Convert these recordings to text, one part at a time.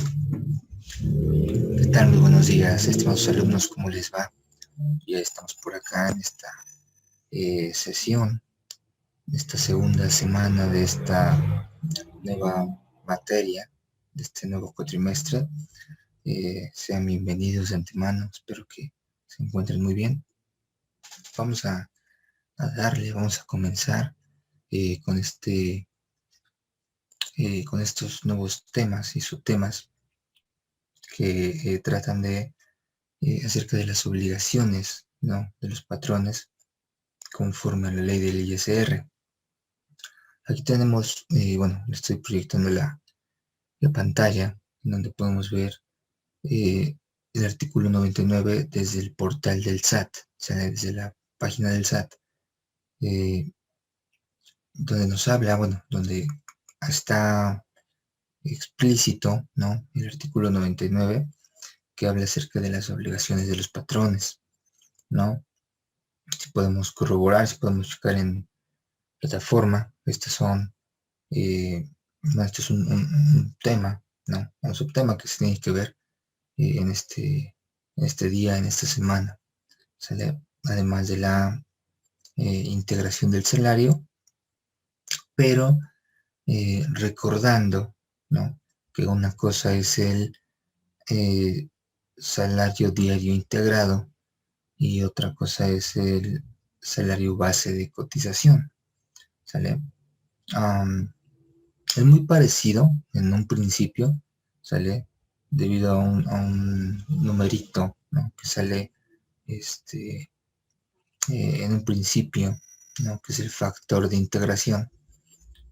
¿Qué tal? Muy buenos días, estimados alumnos, ¿cómo les va? Ya estamos por acá en esta sesión, esta segunda semana de esta nueva materia, de este nuevo cuatrimestre. Sean bienvenidos de antemano, espero que se encuentren muy bien. Vamos a vamos a comenzar con estos nuevos temas y subtemas que tratan de acerca de las obligaciones, ¿no?, de los patrones conforme a la ley del ISR. Aquí tenemos, bueno, le estoy proyectando la pantalla en donde podemos ver el artículo 99 desde el portal del SAT, o sea, desde la página del SAT, donde nos habla, bueno, donde está explícito, ¿no?, el artículo 99, que habla acerca de las obligaciones de los patrones, ¿no? Si podemos corroborar, si podemos checar en plataforma, estos son, esto es un tema, ¿no?, un subtema que se tiene que ver en este día, en esta semana, ¿sale? Además de la integración del salario, pero recordando, ¿no?, que una cosa es el salario diario integrado y otra cosa es el salario base de cotización, ¿sale? Es muy parecido en un principio, ¿sale? Debido a un numerito, ¿no?, que sale en un principio, ¿no?, que es el factor de integración.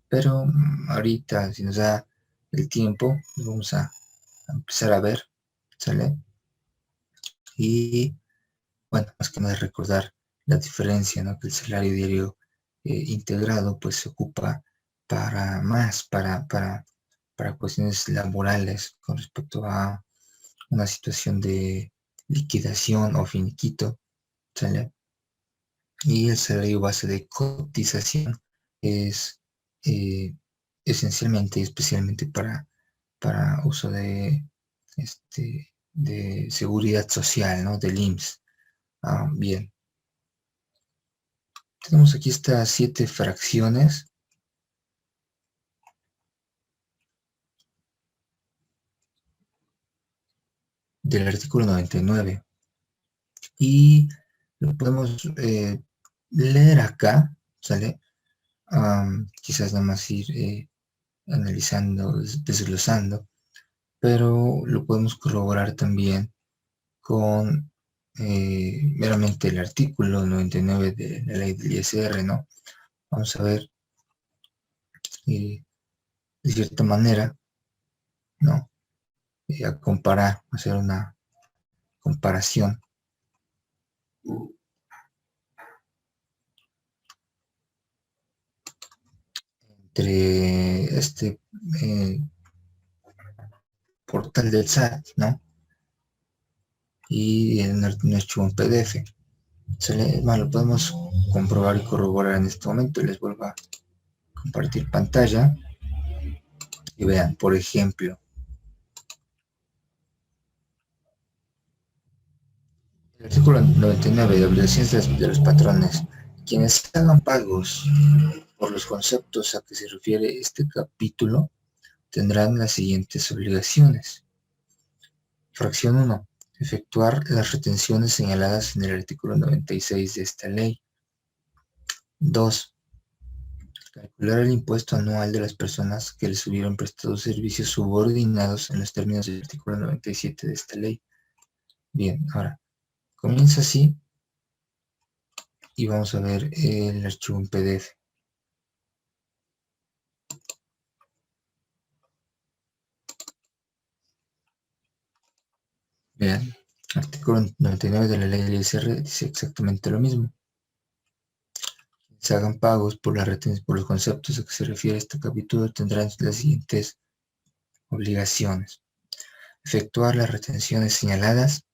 Pero ahorita, si nos da el tiempo, vamos a empezar a ver, ¿sale? Y bueno, más que nada recordar la diferencia, ¿no?, que el salario diario integrado pues se ocupa para cuestiones laborales con respecto a una situación de liquidación o finiquito, ¿sale? Y el salario base de cotización es esencialmente y especialmente para uso de seguridad social, ¿no?, del IMSS. Bien, tenemos aquí estas 7 fracciones del artículo 99 y lo podemos leer acá, ¿sale? Quizás nada más ir analizando, desglosando, pero lo podemos corroborar también con meramente el artículo 99 de la ley del ISR, ¿no? Vamos a ver de cierta manera, ¿no?, a comparar, hacer una comparación entre este portal del SAT, ¿no?, y en un archivo en PDF. Bueno, lo podemos comprobar y corroborar en este momento. Les vuelvo a compartir pantalla y vean, por ejemplo, el artículo 99 de obligaciones de los patrones. Quienes hagan pagos por los conceptos a que se refiere este capítulo tendrán las siguientes obligaciones. Fracción 1. Efectuar las retenciones señaladas en el artículo 96 de esta ley. 2. Calcular el impuesto anual de las personas que les hubieran prestado servicios subordinados en los términos del artículo 97 de esta ley. Bien, ahora, comienza así y vamos a ver el archivo en PDF. Vean, artículo 99 de la ley del ISR dice exactamente lo mismo. Se hagan pagos por los conceptos a que se refiere este capítulo tendrán las siguientes obligaciones. Efectuar las retenciones señaladas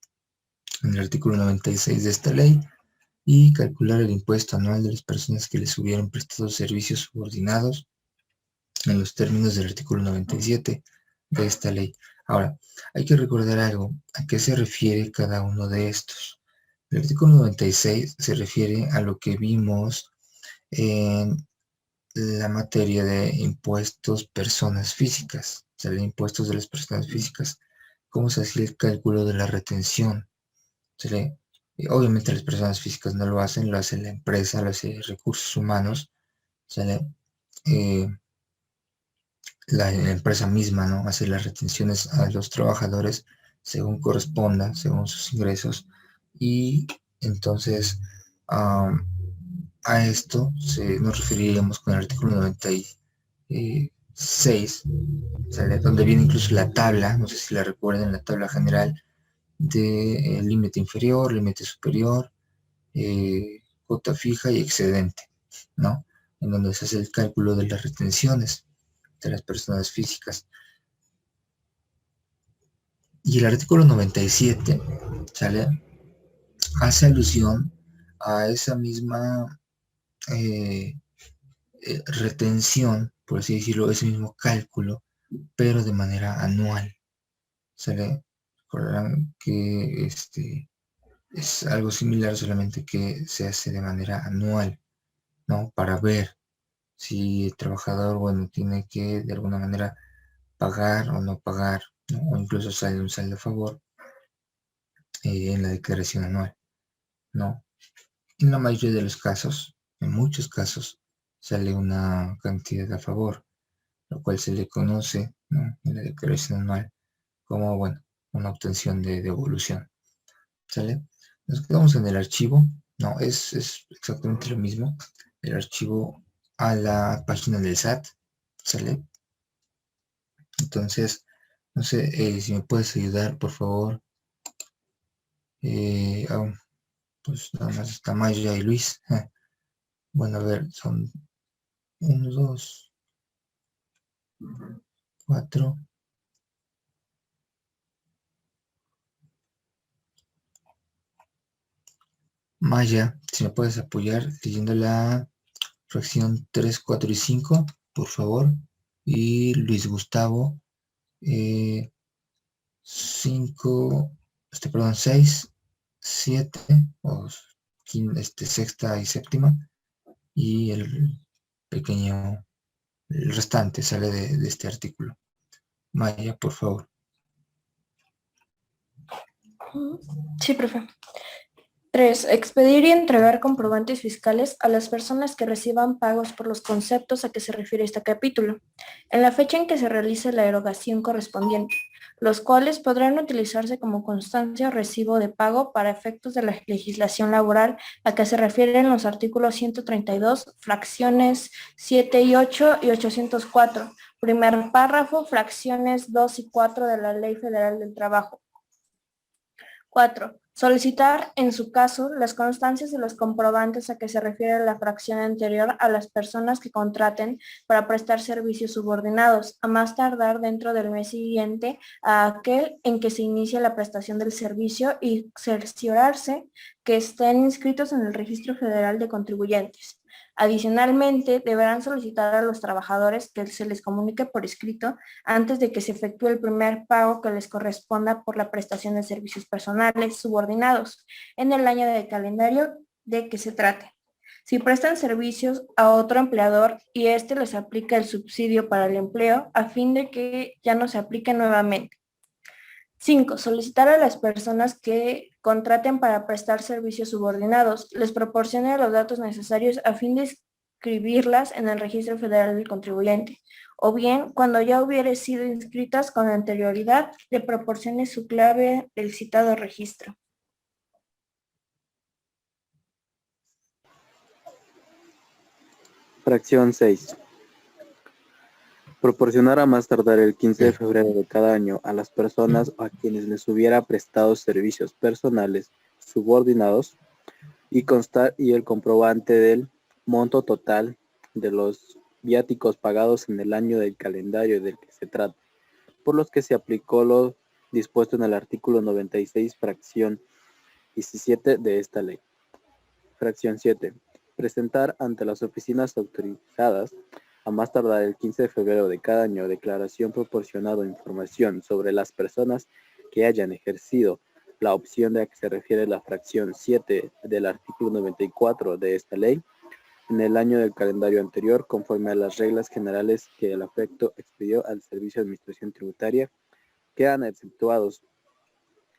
en el artículo 96 de esta ley y calcular el impuesto anual de las personas que les hubieran prestado servicios subordinados en los términos del artículo 97 de esta ley. Ahora, hay que recordar algo. ¿A qué se refiere cada uno de estos? El artículo 96 se refiere a lo que vimos en la materia de impuestos personas físicas, o sea, de impuestos de las personas físicas. ¿Cómo se hacía el cálculo de la retención? Obviamente las personas físicas no lo hacen, lo hace la empresa, lo hace recursos humanos, ¿sale? Eh, la empresa misma, ¿no? Hace las retenciones a los trabajadores según corresponda, según sus ingresos. Y entonces a esto nos referiríamos con el artículo 96, ¿sale? Donde viene incluso la tabla, no sé si la recuerden, la tabla general de límite inferior, límite superior, cuota fija y excedente, ¿no? En donde se hace el cálculo de las retenciones de las personas físicas. Y el artículo 97, ¿sale? Hace alusión a esa misma retención, por así decirlo, ese mismo cálculo, pero de manera anual, ¿sale? Recordarán que es algo similar, solamente que se hace de manera anual, ¿no? Para ver si el trabajador, bueno, tiene que de alguna manera pagar o no pagar, ¿no? O incluso sale un saldo a favor en la declaración anual, ¿no? En la mayoría de los casos, en muchos casos, sale una cantidad a favor, lo cual se le conoce, ¿no? En la declaración anual como, bueno, una obtención de devolución, ¿sale? Nos quedamos en el archivo, no, es exactamente lo mismo, el archivo a la página del SAT, ¿sale? Entonces, no sé si me puedes ayudar, por favor. Pues nada más está Maya y Luis. Bueno, a ver, son 1, 2, 4. Maya, si me puedes apoyar leyendo la fracción 3, 4 y 5, por favor. Y Luis Gustavo, 5, perdón, 6, 7, o sexta y séptima. Y el pequeño, el restante sale de este artículo. Maya, por favor. Sí, profe. 3. Expedir y entregar comprobantes fiscales a las personas que reciban pagos por los conceptos a que se refiere este capítulo, en la fecha en que se realice la erogación correspondiente, los cuales podrán utilizarse como constancia o recibo de pago para efectos de la legislación laboral a que se refieren los artículos 132, fracciones 7 y 8 y 804, primer párrafo, fracciones 2 y 4 de la Ley Federal del Trabajo. 4. Solicitar, en su caso, las constancias y los comprobantes a que se refiere la fracción anterior a las personas que contraten para prestar servicios subordinados, a más tardar dentro del mes siguiente a aquel en que se inicie la prestación del servicio y cerciorarse que estén inscritos en el Registro Federal de Contribuyentes. Adicionalmente, deberán solicitar a los trabajadores que se les comunique por escrito antes de que se efectúe el primer pago que les corresponda por la prestación de servicios personales subordinados en el año de calendario de que se trate. Si prestan servicios a otro empleador y éste les aplica el subsidio para el empleo, a fin de que ya no se aplique nuevamente. 5. Solicitar a las personas que contraten para prestar servicios subordinados, les proporcione los datos necesarios a fin de inscribirlas en el Registro Federal del Contribuyente, o bien, cuando ya hubiere sido inscritas con anterioridad, le proporcione su clave del citado registro. Fracción 6. Proporcionar a más tardar el 15 de febrero de cada año a las personas a quienes les hubiera prestado servicios personales subordinados y constar y el comprobante del monto total de los viáticos pagados en el año del calendario del que se trata, por los que se aplicó lo dispuesto en el artículo 96, fracción 17 de esta ley. Fracción 7. Presentar ante las oficinas autorizadas a más tardar el 15 de febrero de cada año, declaración proporcionado información sobre las personas que hayan ejercido la opción de la que se refiere la fracción 7 del artículo 94 de esta ley, en el año del calendario anterior, conforme a las reglas generales que el afecto expidió al Servicio de Administración Tributaria, quedan exceptuados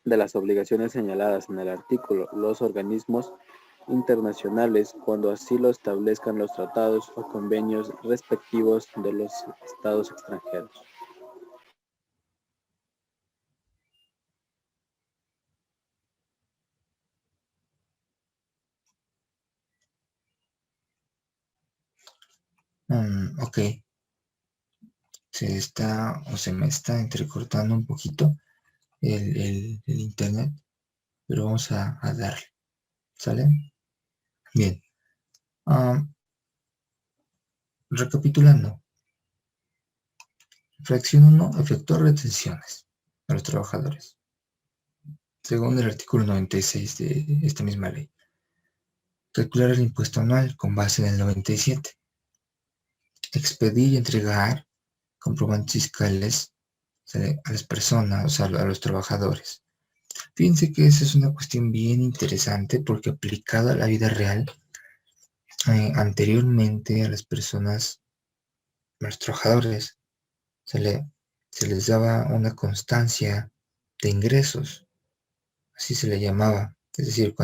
de las obligaciones señaladas en el artículo los organismos internacionales cuando así lo establezcan los tratados o convenios respectivos de los estados extranjeros. Ok, se me está entrecortando un poquito el internet, pero vamos a darle, ¿sale? Bien. Recapitulando. Fracción 1. Efectuar retenciones a los trabajadores, según el artículo 96 de esta misma ley. Calcular el impuesto anual con base en el 97. Expedir y entregar comprobantes fiscales a las personas, o sea, a los trabajadores. Fíjense que esa es una cuestión bien interesante porque aplicada a la vida real, anteriormente a las personas, a los trabajadores, se les daba una constancia de ingresos, así se le llamaba. Es decir,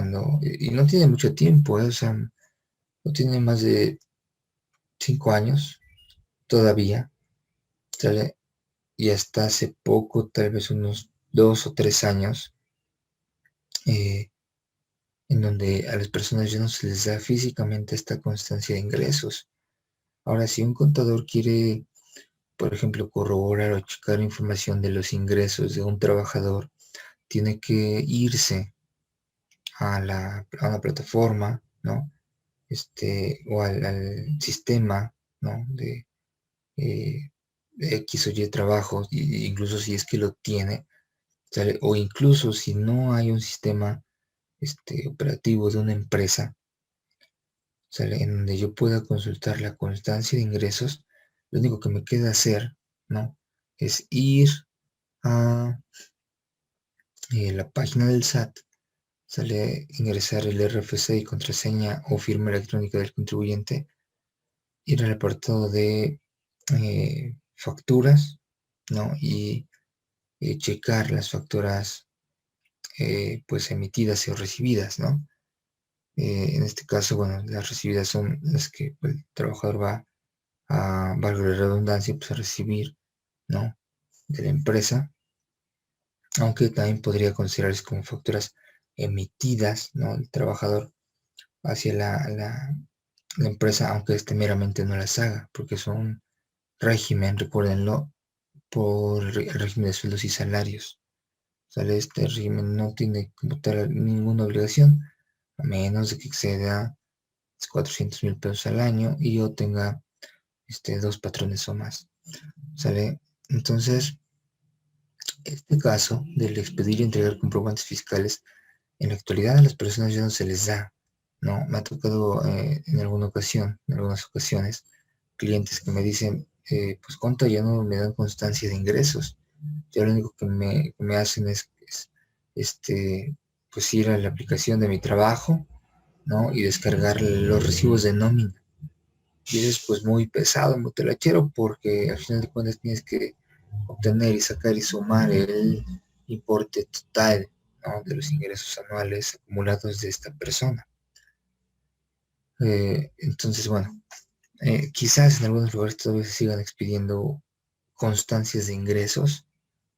y no tiene mucho tiempo, o sea, no tiene más de 5 años todavía, ¿sale? Y hasta hace poco, tal vez unos 2 o 3 años, en donde a las personas ya no se les da físicamente esta constancia de ingresos. Ahora, si un contador quiere, por ejemplo, corroborar o checar información de los ingresos de un trabajador, tiene que irse a una plataforma, ¿no? O al sistema, ¿no? De X o Y trabajos, incluso si es que lo tiene, ¿sale? O incluso si no hay un sistema operativo de una empresa, ¿sale? En donde yo pueda consultar la constancia de ingresos, lo único que me queda hacer, ¿no? Es ir a la página del SAT, sale ingresar el RFC y contraseña o firma electrónica del contribuyente, ir al apartado de facturas, ¿no? Y checar las facturas pues emitidas o recibidas, ¿no? En este caso, bueno, las recibidas son las que el trabajador va a, valga la redundancia, pues a recibir, ¿no? De la empresa, aunque también podría considerarse como facturas emitidas, ¿no? El trabajador hacia la empresa, aunque meramente no las haga, porque son régimen, recuérdenlo, por el régimen de sueldos y salarios. ¿Sale? Este régimen no tiene como tal ninguna obligación, a menos de que exceda 400,000 pesos al año y yo tenga 2 patrones o más. ¿Sale? Entonces, este caso del expedir y entregar comprobantes fiscales, en la actualidad a las personas ya no se les da, ¿no? Me ha tocado en algunas ocasiones, clientes que me dicen, pues conta, ya no me dan constancia de ingresos. Ya lo único que me hacen es pues ir a la aplicación de mi trabajo, ¿no? Y descargar los recibos de nómina. Y eso es pues muy pesado, muy telachero, porque al final de cuentas tienes que obtener y sacar y sumar el importe total, ¿no? De los ingresos anuales acumulados de esta persona. Entonces, bueno, quizás en algunos lugares todavía se sigan expidiendo constancias de ingresos,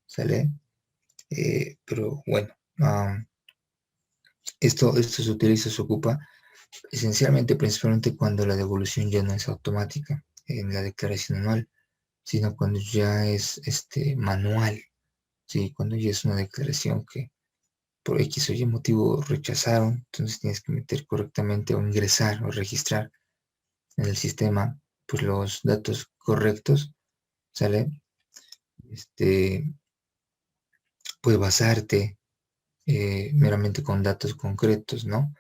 ¿sale? Pero bueno, esto se utiliza, se ocupa esencialmente, principalmente cuando la devolución ya no es automática en la declaración anual, sino cuando ya es manual, ¿sí? Cuando ya es una declaración que por X o Y motivo rechazaron, entonces tienes que meter correctamente o ingresar o registrar en el sistema pues los datos correctos, ¿sale? Pues basarte meramente con datos concretos, ¿no?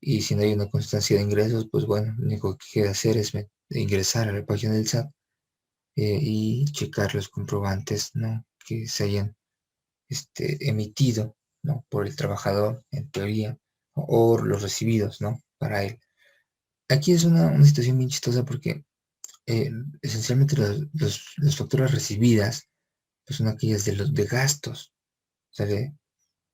Y si no hay una constancia de ingresos, pues bueno, lo único que queda hacer es de ingresar a la página del SAT y checar los comprobantes, ¿no?, que se hayan emitido, ¿no?, por el trabajador, en teoría, o los recibidos, ¿no?, para él. Aquí es una situación bien chistosa porque esencialmente las facturas recibidas pues son aquellas de gastos, ¿sale?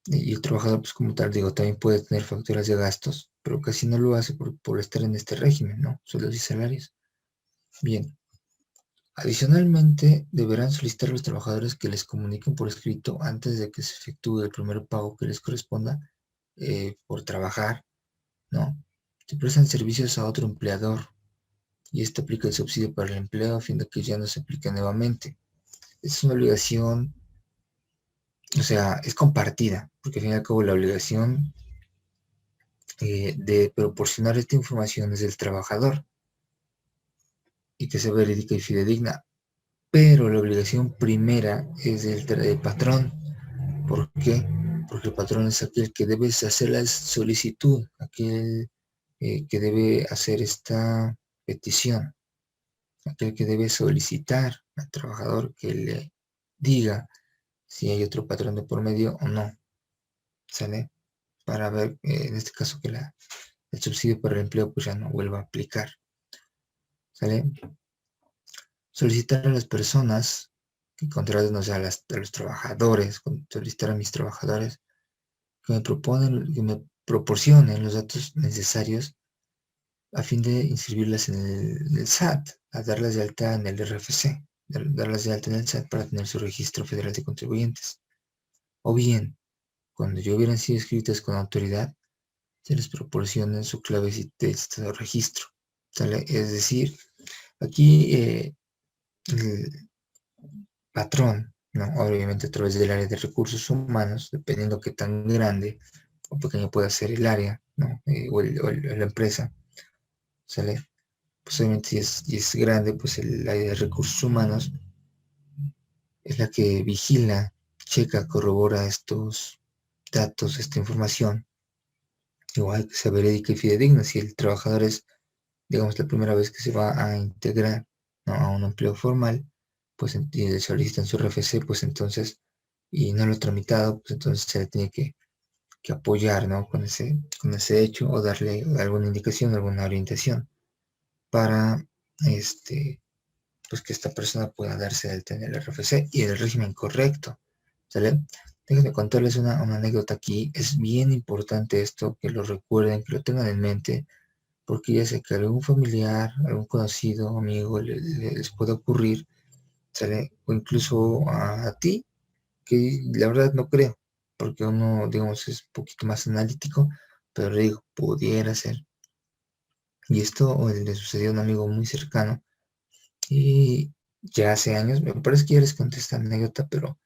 Y el trabajador, pues como tal, digo, también puede tener facturas de gastos, pero casi no lo hace por estar en este régimen, ¿no? Sueldos y salarios. Bien. Adicionalmente, deberán solicitar a los trabajadores que les comuniquen por escrito antes de que se efectúe el primer pago que les corresponda por trabajar, ¿no? Si prestan servicios a otro empleador y este aplica el subsidio para el empleo a fin de que ya no se aplique nuevamente. Es una obligación, o sea, es compartida, porque al fin y al cabo la obligación de proporcionar esta información es del trabajador y que sea verídica y fidedigna, pero la obligación primera es del patrón. ¿Por qué? Porque el patrón es aquel que debe hacer la solicitud, aquel que debe hacer esta petición, aquel que debe solicitar al trabajador que le diga si hay otro patrón de por medio o no, ¿sale? Para ver, en este caso, que el subsidio para el empleo pues ya no vuelva a aplicar, ¿sale? Solicitar a las personas que contraten, o sea, a los trabajadores, solicitar a mis trabajadores que me proporcionen los datos necesarios a fin de inscribirlas en el SAT, a darlas de alta en el RFC, darlas de alta en el SAT para tener su registro federal de contribuyentes. O bien, cuando ya hubieran sido inscritas con autoridad, se les proporciona su clave de estado de registro, ¿sale? Es decir, aquí el patrón, ¿no?, obviamente a través del área de recursos humanos, dependiendo qué tan grande o pequeño pueda ser el área, ¿no?, o la empresa, ¿sale? Pues obviamente si es grande, pues el área de recursos humanos es la que vigila, checa, corrobora estos datos, esta información, igual que sea verídica y fidedigna. Si el trabajador es, digamos, la primera vez que se va a integrar, ¿no?, a un empleo formal, pues y le solicitan su RFC, pues entonces, y no lo ha tramitado, pues entonces se le tiene que apoyar, ¿no?, con ese hecho, o darle alguna indicación, alguna orientación para pues que esta persona pueda darse de alta en el RFC y el régimen correcto, ¿sale? Déjenme contarles una anécdota aquí. Es bien importante esto, que lo recuerden, que lo tengan en mente, porque ya sé que algún familiar, algún conocido, amigo les puede ocurrir, ¿sale? O incluso a ti, que la verdad no creo, porque uno, digamos, es un poquito más analítico, pero digo, pudiera ser. Y esto le sucedió a un amigo muy cercano, y ya hace años, me parece que ya les conté esta anécdota, pero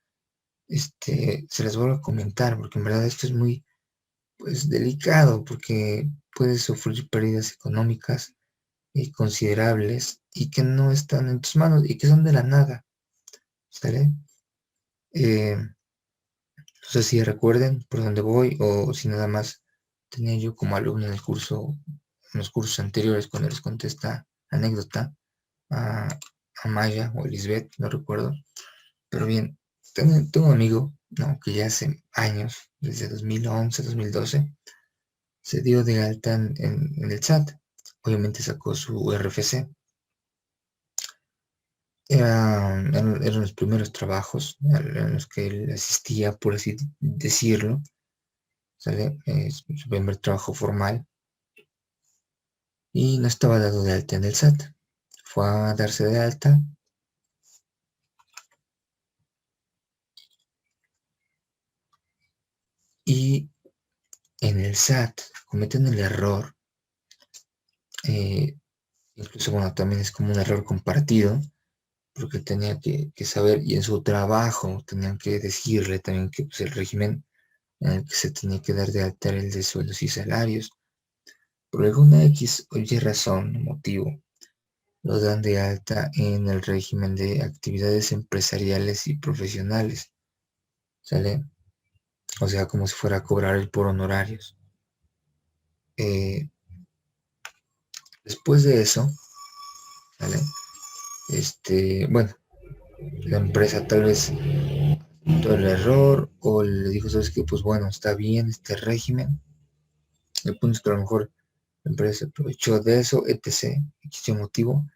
se las vuelvo a comentar, porque en verdad esto es muy, pues, delicado, porque puedes sufrir pérdidas económicas considerables y que no están en tus manos y que son de la nada, ¿sale? No sé si recuerden por dónde voy o si nada más tenía yo como alumno en en los cursos anteriores cuando les conté esta anécdota a Maya o Elizabeth, no recuerdo. Pero bien, tengo un amigo, ¿no?, que ya hace años, desde 2011, 2012, se dio de alta en el SAT. Obviamente sacó su RFC. Eran los primeros trabajos en los que él asistía, por así decirlo, ¿sale? Su primer trabajo formal. Y no estaba dado de alta en el SAT. Fue a darse de alta. Y en el SAT cometen el error, incluso, bueno, también es como un error compartido, porque tenía que saber, y en su trabajo tenían que decirle también que pues, el régimen en el que se tenía que dar de alta era el de sueldos y salarios. Por alguna X o Y razón, motivo, lo dan de alta en el régimen de actividades empresariales y profesionales, ¿sale? O sea, como si fuera a cobrar el por honorarios. Eh, Después de eso, ¿vale? Bueno, la empresa tal vez todo el error o le dijo, ¿sabes qué? Pues bueno, está bien este régimen. El punto es que a lo mejor la empresa se aprovechó de eso, etc. X motivo.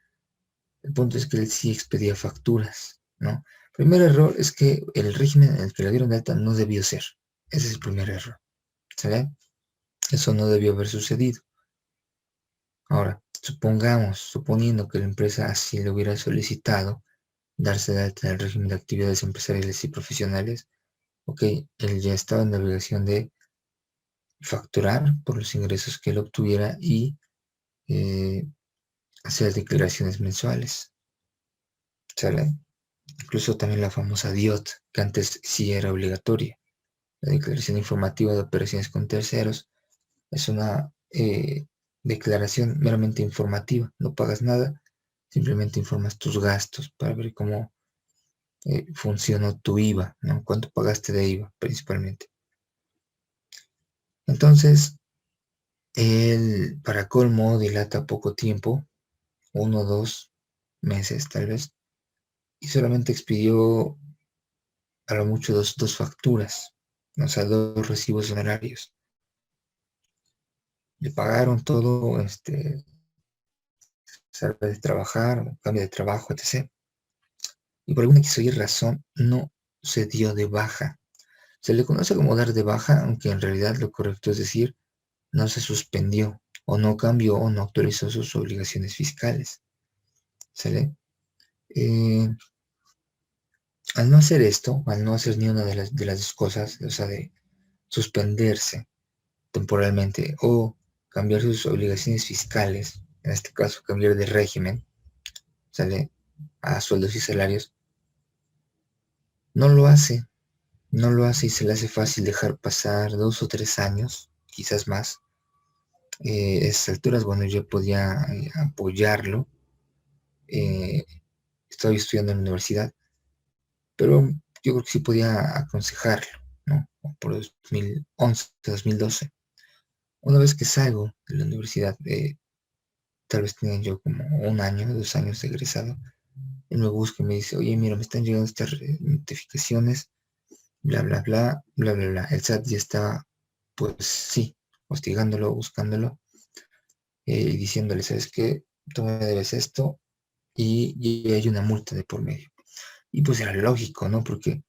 El punto es que él sí expedía facturas, ¿no? Primer error es que el régimen en el que le dieron de alta no debió ser. Ese es el primer error, ¿sale? Eso no debió haber sucedido. Ahora, suponiendo que la empresa así le hubiera solicitado darse de alta en el régimen de actividades empresariales y profesionales, ok, él ya estaba en la obligación de facturar por los ingresos que él obtuviera y eh, hacer declaraciones mensuales, ¿sale? Incluso también la famosa DIOT, que antes sí era obligatoria. La declaración informativa de operaciones con terceros es una declaración meramente informativa. No pagas nada, simplemente informas tus gastos para ver cómo funcionó tu IVA, ¿no? Cuánto pagaste de IVA principalmente. Entonces, él, para colmo, dilata poco tiempo, 1 o 2 meses tal vez, y solamente expidió a lo mucho dos facturas, o sea, 2 recibos honorarios. Le pagaron todo, sale de trabajar, cambio de trabajo, etc. Y por alguna que razón no se dio de baja. Se le conoce como dar de baja, aunque en realidad lo correcto es decir, no se suspendió, o no cambió, o no actualizó sus obligaciones fiscales. ¿Sale? Al no hacer esto, al no hacer ni una de las dos cosas, o sea, de suspenderse temporalmente o cambiar sus obligaciones fiscales, en este caso cambiar de régimen, ¿sale? A sueldos y salarios, no lo hace, no lo hace y se le hace fácil dejar pasar 2 o 3 años, quizás más. A esas alturas, bueno, yo podía apoyarlo. Estaba estudiando en la universidad, pero yo creo que sí podía aconsejarlo, ¿no? Por 2011, 2012. Una vez que salgo de la universidad, tal vez tenía yo como 1 año, 2 años de egresado, él me busca y me dice, oye, mira, me están llegando estas notificaciones, bla, bla, bla, bla, bla, bla. El SAT ya estaba, pues sí, hostigándolo, buscándolo, y diciéndole, ¿sabes qué? Tú me debes esto y hay una multa de por medio. Y pues era lógico, ¿no? Porque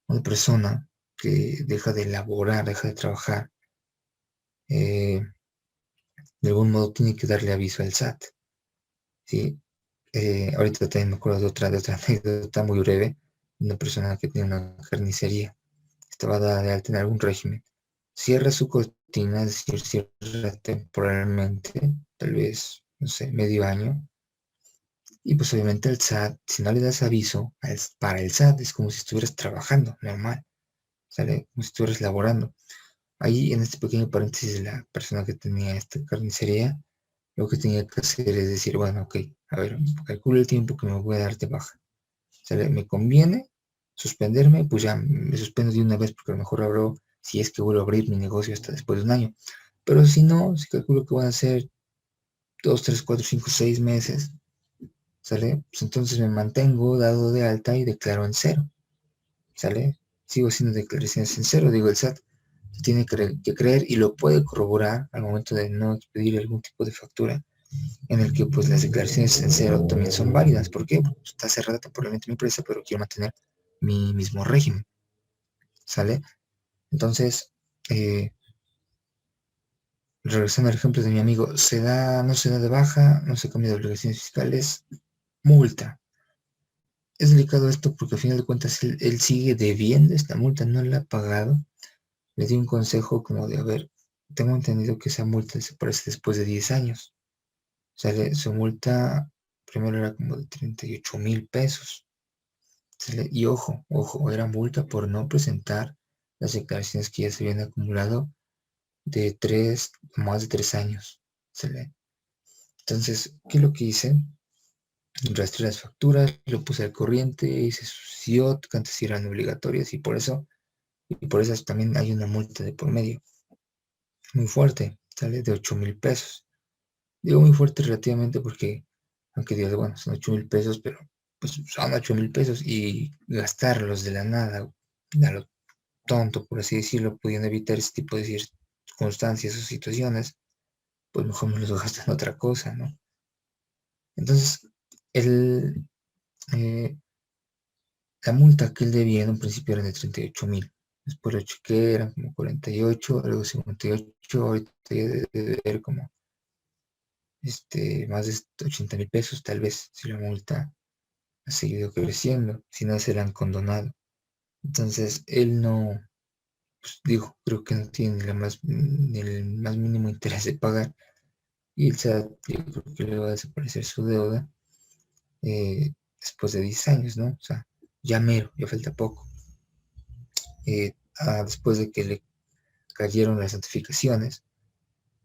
una persona que deja de laborar, deja de trabajar, eh, de algún modo tiene que darle aviso al SAT, ¿sí? Ahorita también me acuerdo de otra anécdota muy breve, de una persona que tiene una carnicería, estaba dada de alta en algún régimen, cierra su cortina, es decir, cierra temporalmente, tal vez, no sé, medio año, y pues obviamente el SAT, si no le das aviso, para el SAT es como si estuvieras trabajando, normal, ¿sale? Como si estuvieras laborando. Ahí en este pequeño paréntesis de la persona que tenía esta carnicería, lo que tenía que hacer es decir, bueno, ok, a ver, calculo el tiempo que me voy a dar de baja. ¿Sale? Me conviene suspenderme, pues ya me suspendo de una vez porque a lo mejor abro, si es que vuelvo a abrir mi negocio hasta después de 1 año. Pero si no, si calculo que van a ser 2, 3, 4, 5, 6 meses, ¿sale? Pues entonces me mantengo dado de alta y declaro en cero, ¿sale? Sigo haciendo declaraciones en cero, digo, el SAT tiene que creer y lo puede corroborar al momento de no expedir algún tipo de factura en el que pues las declaraciones en cero también son válidas. ¿Por qué? Porque está cerrada temporalmente mi empresa, pero quiero mantener mi mismo régimen, ¿sale? Entonces, regresando al ejemplo de mi amigo, no se da de baja, no se cambia de obligaciones fiscales, multa. Es delicado esto porque al final de cuentas él sigue debiendo esta multa, no la ha pagado. Le di un consejo como de, a ver, tengo entendido que esa multa desaparece después de 10 años. ¿Sale? Su multa primero era como de 38,000 pesos. ¿Sale? Y ojo, era multa por no presentar las declaraciones que ya se habían acumulado de más de 3 años. ¿Sale? Entonces, ¿qué es lo que hice? Rastré las facturas, lo puse al corriente, hice sus CIOT, que antes eran obligatorias, y por eso también hay una multa de por medio. Muy fuerte, sale de 8,000 pesos. Digo muy fuerte relativamente porque aunque digas, bueno, son 8,000 pesos, pero pues son 8,000 pesos y gastarlos de la nada, a lo tonto, por así decirlo, pudiendo evitar ese tipo de circunstancias o situaciones, pues mejor me los gasto en otra cosa, ¿no? Entonces, el, eh, la multa que él debía en un principio era de 38,000. Después lo chequé, eran como 48, luego 58, ahorita ya debe haber como más de 80,000 pesos, tal vez, si la multa ha seguido creciendo, si no se la han condonado. Entonces, él no, pues digo, creo que no tiene ni el más mínimo interés de pagar, y el SAT, yo creo que le va a desaparecer su deuda después de 10 años, ¿no? O sea, ya mero, ya falta poco. Después de que le cayeron las notificaciones,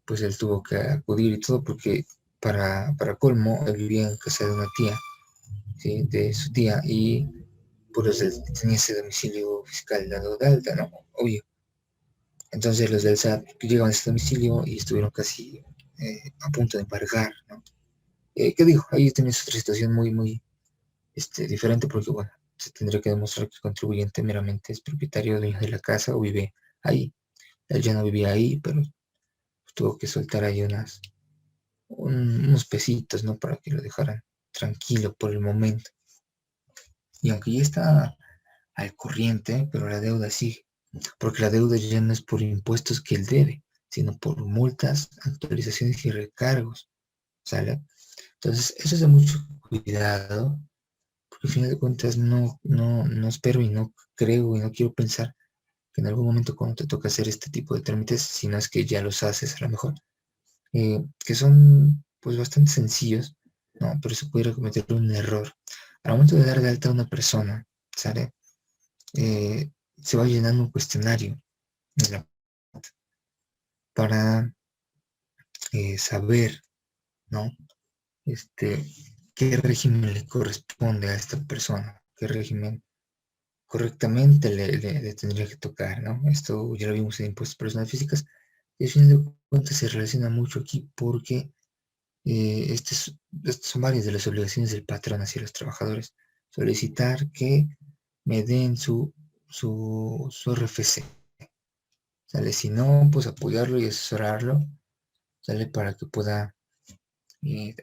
pues él tuvo que acudir y todo, porque para colmo, él vivía en casa de una tía, ¿sí? De su tía, y pues tenía ese domicilio fiscal dado de alta, ¿no? Obvio. Entonces los del SAT llegaron a ese domicilio y estuvieron casi a punto de embargar, ¿no? ¿Qué digo? Ahí tenía otra situación muy diferente, porque bueno, se tendría que demostrar que el contribuyente meramente es propietario de la casa o vive ahí. Él ya no vivía ahí, pero pues, tuvo que soltar ahí unos pesitos, ¿no? Para que lo dejaran tranquilo por el momento. Y aunque ya está al corriente, pero la deuda sigue, porque la deuda ya no es por impuestos que él debe, sino por multas, actualizaciones y recargos, ¿sale? Entonces, eso es de mucho cuidado, porque al final de cuentas no espero y no creo y no quiero pensar que en algún momento cuando te toca hacer este tipo de trámites, si no es que ya los haces a lo mejor, que son pues bastante sencillos, ¿no? Pero se pudiera cometer un error. Al momento de dar de alta a una persona, ¿sale? Se va llenando un cuestionario para saber, ¿no? Este, qué régimen le corresponde a esta persona, qué régimen correctamente le tendría que tocar, ¿no? Esto ya lo vimos en impuestos personas físicas, y al final de cuentas se relaciona mucho aquí porque estas son varias de las obligaciones del patrón hacia los trabajadores. Solicitar que me den su RFC. ¿Sale? Si no, pues apoyarlo y asesorarlo, ¿sale? Para que pueda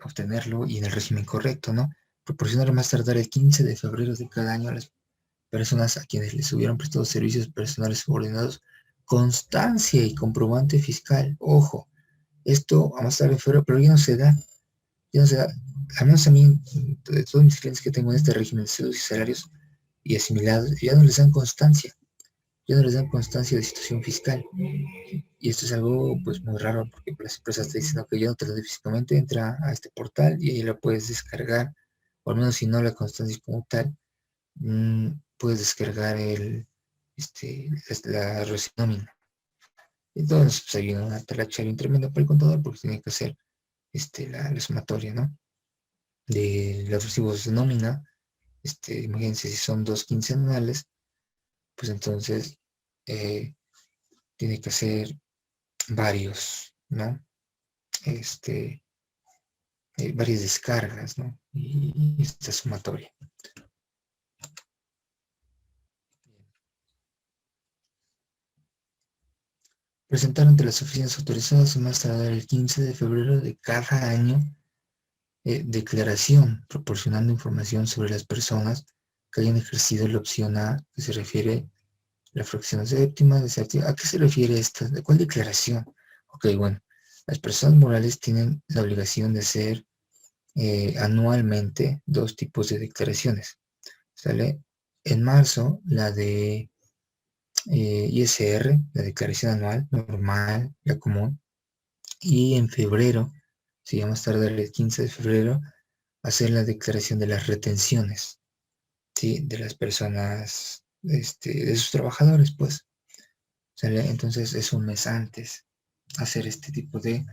obtenerlo y en el régimen correcto, ¿no? Proporcionar más tardar el 15 de febrero de cada año a las personas a quienes les hubieran prestado servicios personales subordinados constancia y comprobante fiscal. Ojo, esto a más tarde en febrero, pero ya no se da, al menos a mí, de todos mis clientes que tengo en este régimen de sueldos y salarios y asimilados, ya no les dan constancia de situación fiscal. Y esto es algo pues muy raro porque las empresas te dicen, que yo no te lo doy físicamente, entra a este portal y ahí la puedes descargar, o al menos si no la constancia como tal, puedes descargar la nómina. Entonces pues hay una talacha bien tremenda para el contador porque tiene que hacer la sumatoria, ¿no? De los recibos de nómina, imagínense si son 2 quincenales, pues entonces tiene que hacer varios, ¿no? Varias descargas, ¿no? Y esta sumatoria. Presentar ante las oficinas autorizadas más tardar el 15 de febrero de cada año declaración proporcionando información sobre las personas que hayan ejercido la opción A, que se refiere a la fracción séptima de ese artículo. ¿A qué se refiere esta? ¿De cuál declaración? Ok, bueno, las personas morales tienen la obligación de hacer anualmente 2 tipos de declaraciones. ¿Sale? En marzo, la de ISR, la declaración anual normal, la común, y en febrero, si más tardar el 15 de febrero, hacer la declaración de las retenciones, ¿sí? De las personas, de sus trabajadores, pues, ¿sale? Entonces es un mes antes hacer este tipo de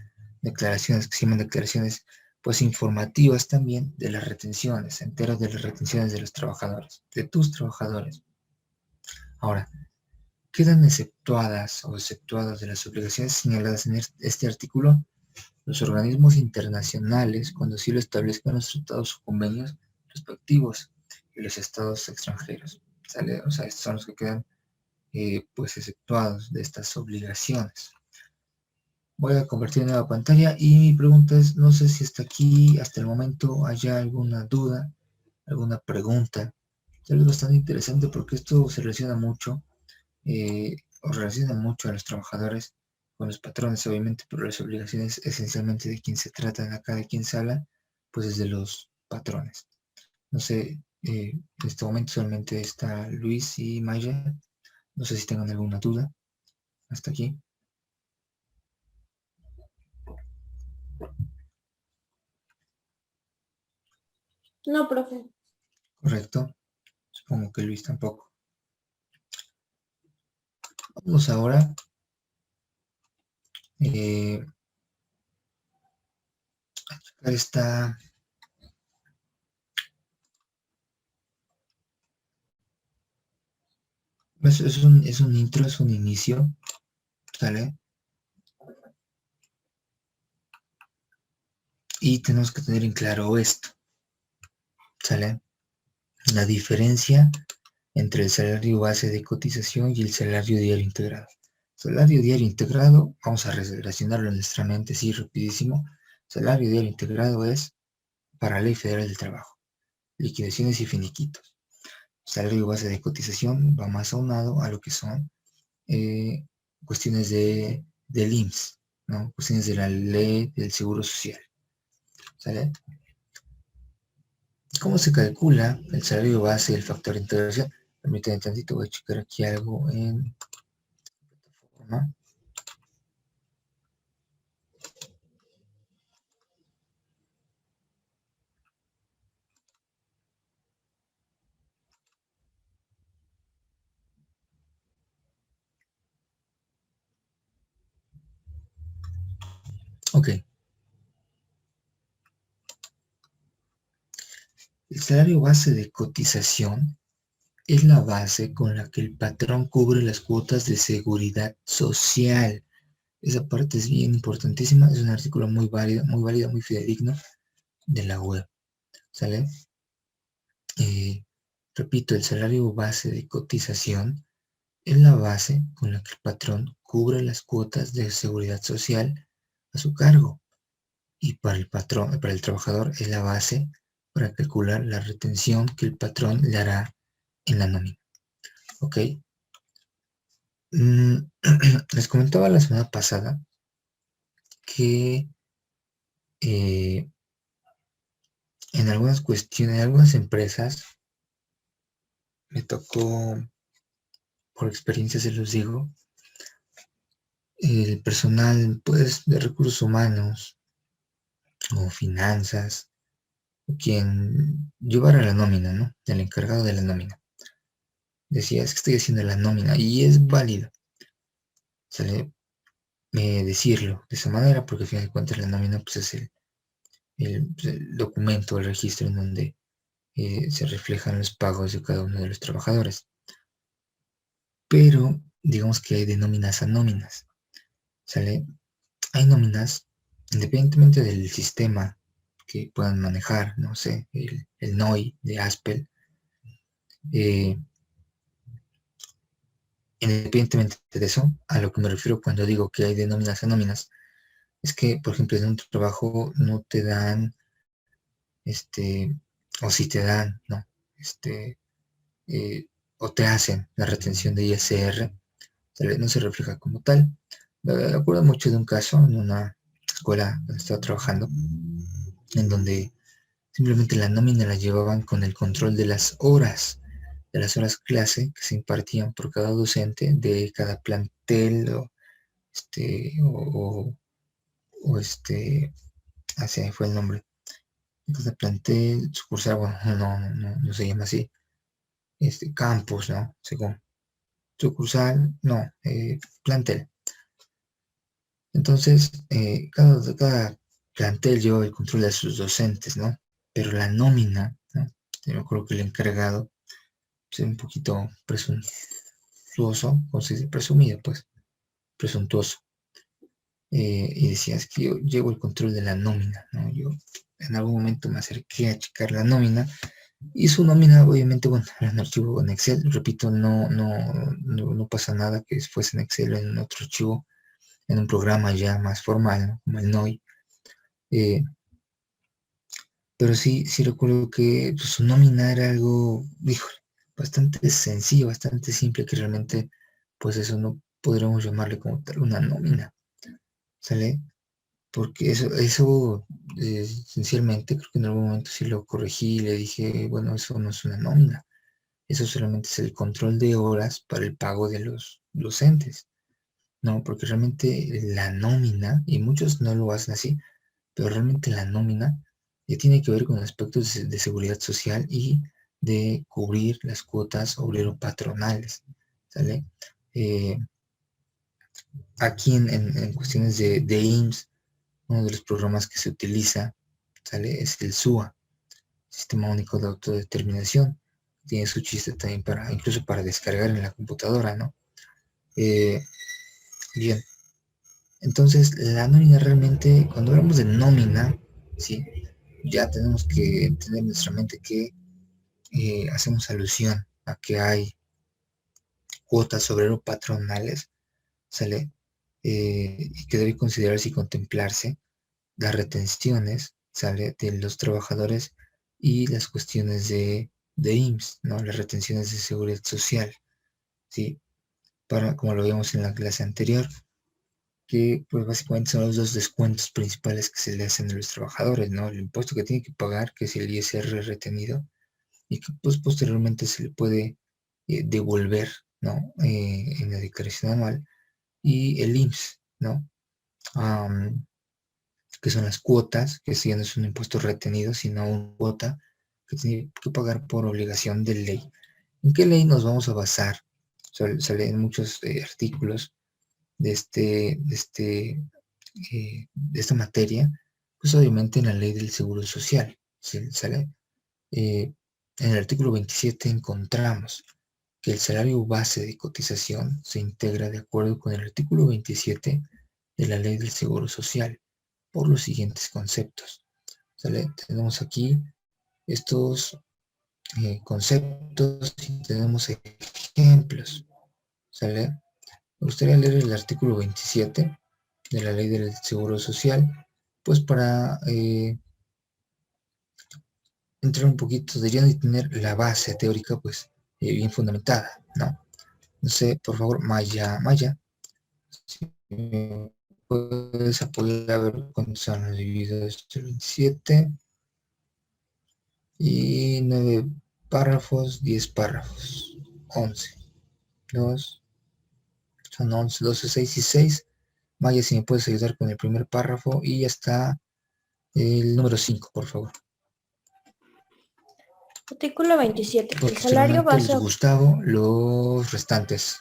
declaraciones, que se llaman declaraciones, pues, informativas también de las retenciones, enteros de las retenciones de los trabajadores, de tus trabajadores. Ahora, quedan exceptuadas o exceptuadas de las obligaciones señaladas en este artículo los organismos internacionales cuando sí lo establezcan los tratados o convenios respectivos y los estados extranjeros, ¿sale? O sea, estos son los que quedan pues exceptuados de estas obligaciones. Voy a convertir en nueva pantalla y mi pregunta es, no sé si hasta aquí, hasta el momento, haya alguna duda, alguna pregunta. Es bastante interesante porque esto se relaciona mucho, o relaciona mucho a los trabajadores con los patrones, obviamente, pero las obligaciones esencialmente de quien se trata acá, de quien se habla, pues es de los patrones. No sé, en este momento solamente está Luis y Maya. No sé si tengan alguna duda hasta aquí. No, profe. Correcto. Supongo que Luis tampoco. Vamos ahora a checar esta. Es un intro, es un inicio, ¿sale? Y tenemos que tener en claro esto, ¿sale? La diferencia entre el salario base de cotización y el salario diario integrado. Salario diario integrado, vamos a relacionarlo en nuestra mente, sí, rapidísimo. Salario diario integrado es para Ley Federal del Trabajo, liquidaciones y finiquitos. Salario base de cotización va más aunado a lo que son cuestiones del IMSS, ¿no? Cuestiones de la ley del Seguro Social, ¿sale? ¿Cómo se calcula el salario base y el factor de integración? Permítanme tantito, voy a checar aquí algo en plataforma. Ok. El salario base de cotización es la base con la que el patrón cubre las cuotas de seguridad social. Esa parte es bien importantísima, es un artículo muy válido, muy fidedigno de la web, ¿sale? Repito, el salario base de cotización es la base con la que el patrón cubre las cuotas de seguridad social a su cargo. Y para el patrón, para el trabajador, es la base para calcular la retención que el patrón le hará en la nómina. ¿Ok? Les comentaba la semana pasada que en algunas cuestiones, en algunas empresas, me tocó, por experiencia se los digo, el personal pues de recursos humanos o finanzas, o quien llevara la nómina, ¿no? El encargado de la nómina. Decía, es que estoy haciendo la nómina y es válido, ¿sale? Decirlo de esa manera, porque al final de cuentas la nómina pues es el documento, el registro en donde se reflejan los pagos de cada uno de los trabajadores. Pero digamos que hay de nóminas a nóminas, ¿sale? Hay nóminas, independientemente del sistema que puedan manejar, no sé, el NOI de Aspel, independientemente de eso, a lo que me refiero cuando digo que hay de nóminas a nóminas, es que, por ejemplo, en un trabajo no te dan, o si te dan, no, o te hacen la retención de ISR, no se refleja como tal. Me acuerdo mucho de un caso en una escuela donde estaba trabajando, en donde simplemente la nómina la llevaban con el control de las horas clase que se impartían por cada docente de cada plantel así fue el nombre. Cada plantel, sucursal, bueno, no se llama así, campus, ¿no? Según sucursal, no, plantel. Entonces, cada plantel lleva el control de sus docentes, ¿no? Pero la nómina, ¿no? Yo me acuerdo que el encargado es un poquito presuntuoso, o si presumido, pues, presuntuoso. y decía, es que yo llevo el control de la nómina, ¿no? Yo en algún momento me acerqué a checar la nómina y su nómina, obviamente, bueno, era un archivo en Excel, repito, no pasa nada que fuese en Excel o en otro archivo, en un programa ya más formal, ¿no? Como el NOI. Eh, pero sí recuerdo que pues, su nómina era algo, híjole, bastante sencillo, bastante simple, que realmente, pues eso no podríamos llamarle como tal una nómina, ¿sale? Porque eso esencialmente, creo que en algún momento sí lo corregí y le dije, bueno, eso no es una nómina, eso solamente es el control de horas para el pago de los docentes, ¿no? Porque realmente la nómina, y muchos no lo hacen así, pero realmente la nómina ya tiene que ver con aspectos de seguridad social y de cubrir las cuotas obrero-patronales, ¿sale? Eh, Aquí en cuestiones de IMSS, uno de los programas que se utiliza, ¿sale? Es el SUA, Sistema Único de Autodeterminación. Tiene su chiste también para, incluso para descargar en la computadora, ¿no? Eh, Bien, entonces la nómina realmente, cuando hablamos de nómina, ¿sí? Ya tenemos que tener en nuestra mente que hacemos alusión a que hay cuotas obrero patronales, ¿sale? Y que debe considerarse y contemplarse las retenciones, ¿sale? De los trabajadores y las cuestiones de IMSS, ¿no? Las retenciones de seguridad social, ¿sí? Para, como lo vimos en la clase anterior, que pues básicamente son los dos descuentos principales que se le hacen a los trabajadores, ¿no? El impuesto que tienen que pagar, que es el ISR retenido, y que pues posteriormente se le puede devolver, ¿no? En la declaración anual, y el IMSS, ¿no? Am, que son las cuotas, que si ya no es un impuesto retenido, sino una cuota que tiene que pagar por obligación de ley. ¿En qué ley nos vamos a basar? Sale en muchos artículos de esta materia, pues obviamente en la ley del Seguro Social, ¿sí? ¿Sale? En el artículo 27 encontramos que el salario base de cotización se integra de acuerdo con el artículo 27 de la ley del Seguro Social por los siguientes conceptos, ¿sale? Tenemos aquí estos conceptos y tenemos ejemplos, ¿sale? Me gustaría leer el artículo 27 de la ley del Seguro Social, pues para entrar un poquito, deberían de tener la base teórica pues bien fundamentada, ¿no? No sé, por favor, Maya, si me puedes apoyar a ver cuántos son los divididos del 27 y 9 párrafos, 10 párrafos, 11, 2, son 11, 12, 6 y 6. Maya, si me puedes ayudar con el primer párrafo y ya está el número 5, por favor. Artículo 27. El salario Posteriormente, base. Luis Gustavo, los restantes.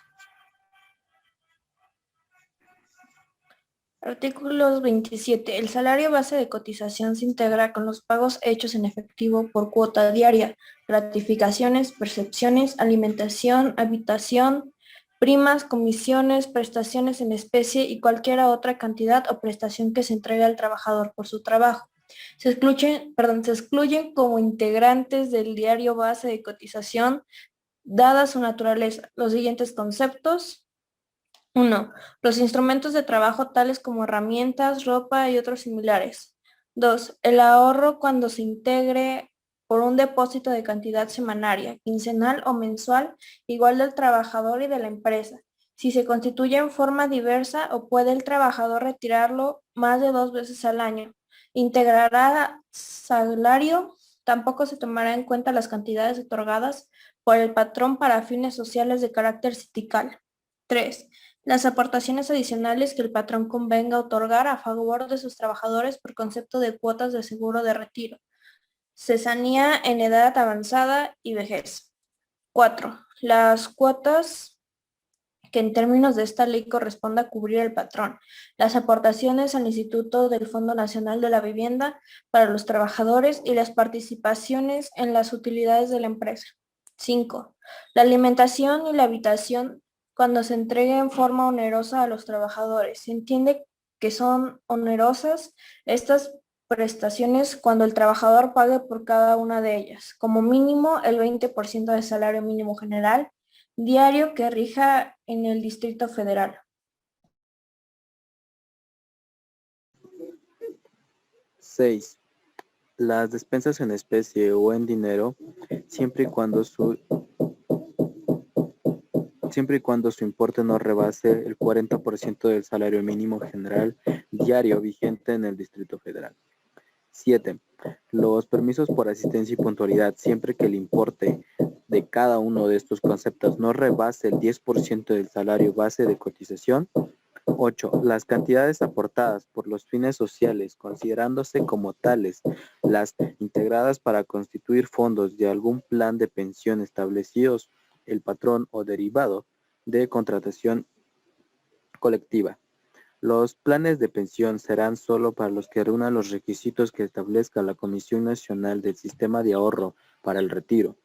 Artículo 27. El salario base de cotización se integra con los pagos hechos en efectivo por cuota diaria, gratificaciones, percepciones, alimentación, habitación, primas, comisiones, prestaciones en especie y cualquier otra cantidad o prestación que se entregue al trabajador por su trabajo. Se excluyen como integrantes del diario base de cotización, dada su naturaleza, los siguientes conceptos. 1. Los instrumentos de trabajo tales como herramientas, ropa y otros similares. 2. El ahorro cuando se integre por un depósito de cantidad semanaria, quincenal o mensual, igual del trabajador y de la empresa. Si se constituye en forma diversa o puede el trabajador retirarlo más de 2 veces al año. Integrará salario. Tampoco se tomará en cuenta las cantidades otorgadas por el patrón para fines sociales de carácter sindical. 3. Las aportaciones adicionales que el patrón convenga otorgar a favor de sus trabajadores por concepto de cuotas de seguro de retiro, cesantía en edad avanzada y vejez. 4. Las cuotas que en términos de esta ley corresponda a cubrir el patrón. Las aportaciones al Instituto del Fondo Nacional de la Vivienda para los trabajadores y las participaciones en las utilidades de la empresa. 5. La alimentación y la habitación cuando se entregue en forma onerosa a los trabajadores. Se entiende que son onerosas estas prestaciones cuando el trabajador pague por cada una de ellas, como mínimo el 20% del salario mínimo general diario que rija en el Distrito Federal. 6. Las despensas en especie o en dinero, siempre y cuando su importe no rebase el 40% del salario mínimo general diario vigente en el Distrito Federal. 7. Los permisos por asistencia y puntualidad, siempre que el importe de cada uno de estos conceptos no rebase el 10% del salario base de cotización. 8. Las cantidades aportadas por los fines sociales, considerándose como tales las integradas para constituir fondos de algún plan de pensión establecidos el patrón o derivado de contratación colectiva. Los planes de pensión serán solo para los que reúnan los requisitos que establezca la Comisión Nacional del Sistema de Ahorro para el Retiro.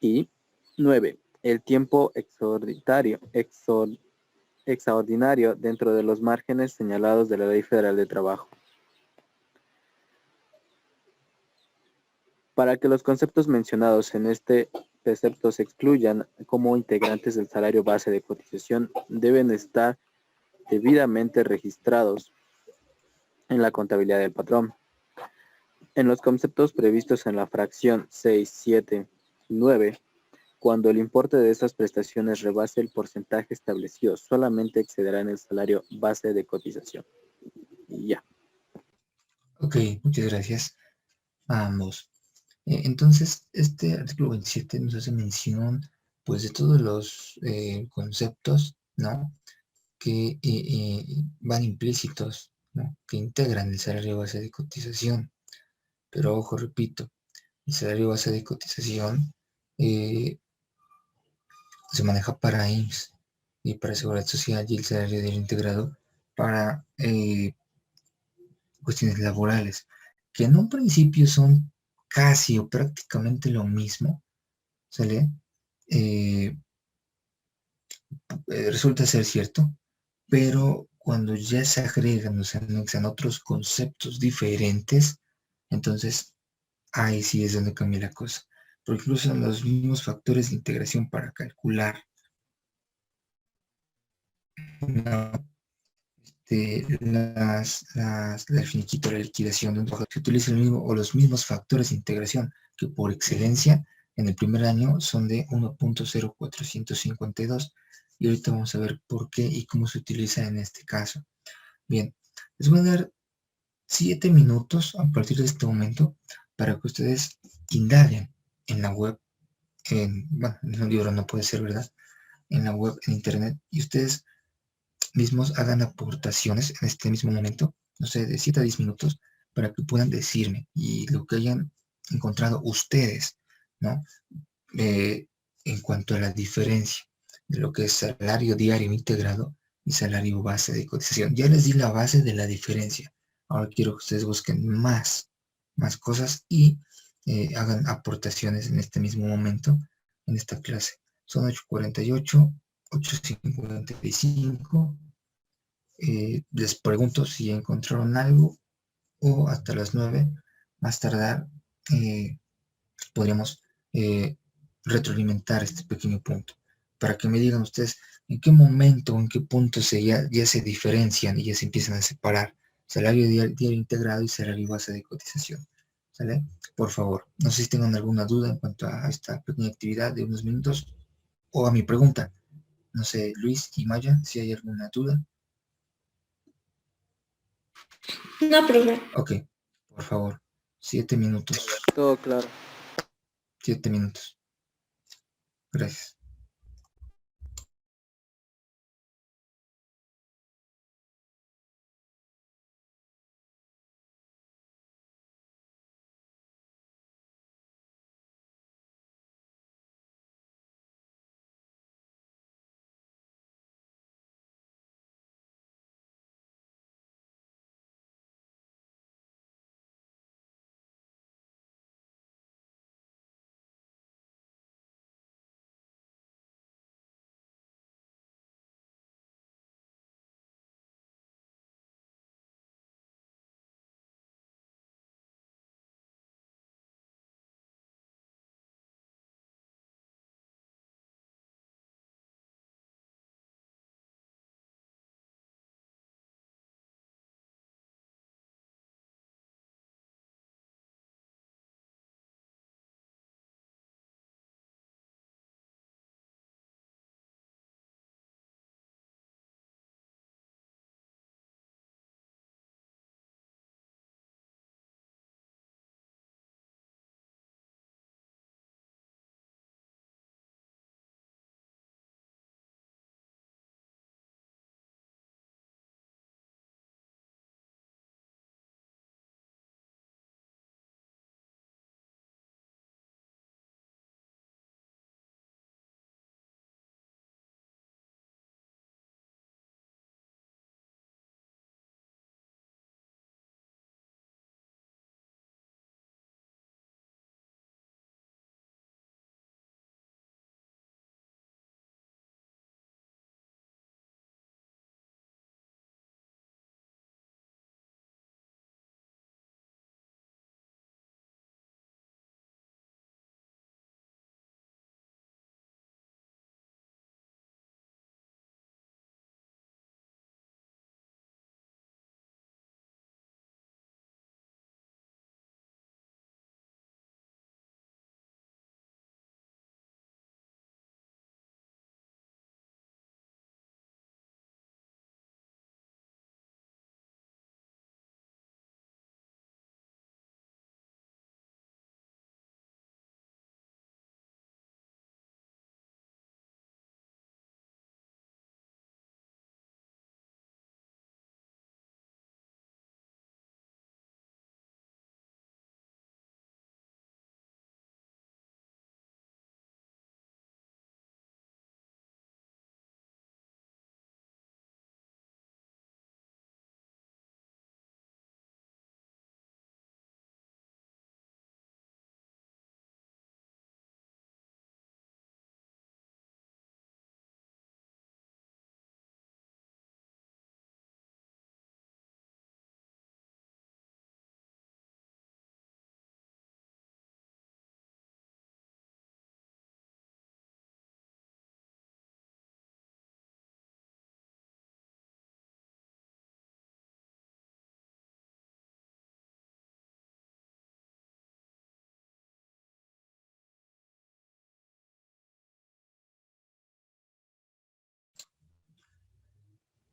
Y 9. El tiempo extraordinario dentro de los márgenes señalados de la Ley Federal de Trabajo. Para que los conceptos mencionados en este precepto se excluyan como integrantes del salario base de cotización, deben estar debidamente registrados en la contabilidad del patrón. En los conceptos previstos en la fracción 6, 7 y 9, cuando el importe de estas prestaciones rebase el porcentaje establecido, solamente excederá en el salario base de cotización. Y ya. Ok, muchas gracias a ambos. Entonces, este artículo 27 nos hace mención, pues, de todos los conceptos, ¿no? Que van implícitos, ¿no? Que integran el salario base de cotización. Pero ojo, repito, el salario base de cotización se maneja para IMSS y para Seguridad Social, y el salario del integrado para cuestiones laborales, que en un principio son casi o prácticamente lo mismo, ¿sale? Eh, Resulta ser cierto, pero cuando ya se agregan o se anexan otros conceptos diferentes, entonces ahí sí es donde cambia la cosa. Porque incluso los mismos factores de integración para calcular, ¿no? El finiquito, la liquidación de un trabajo, se utilizan el mismo o los mismos factores de integración que por excelencia en el primer año son de 1.0452, y ahorita vamos a ver por qué y cómo se utiliza en este caso. Bien, les voy a dar 7 minutos a partir de este momento para que ustedes indaguen en la web, bueno, en un libro no puede ser, ¿verdad? En la web, en internet, y ustedes mismos hagan aportaciones en este mismo momento, no sé, de 7 a 10 minutos, para que puedan decirme y lo que hayan encontrado ustedes, ¿no? En cuanto a la diferencia de lo que es salario diario integrado y salario base de cotización. Ya les di la base de la diferencia. Ahora quiero que ustedes busquen más cosas y hagan aportaciones en este mismo momento en esta clase. Son 8:48, 8:55. Les pregunto si ya encontraron algo, o hasta las 9 más tardar podríamos retroalimentar este pequeño punto para que me digan ustedes en qué momento o en qué punto ya se diferencian y ya se empiezan a separar salario diario integrado y salario base de cotización. ¿Sale? Por favor, no sé si tengan alguna duda en cuanto a esta pequeña actividad de unos minutos o a mi pregunta. No sé, Luis y Maya, si hay alguna duda. No, profe. Ok, por favor, 7 minutos. Todo claro. 7 minutos. Gracias.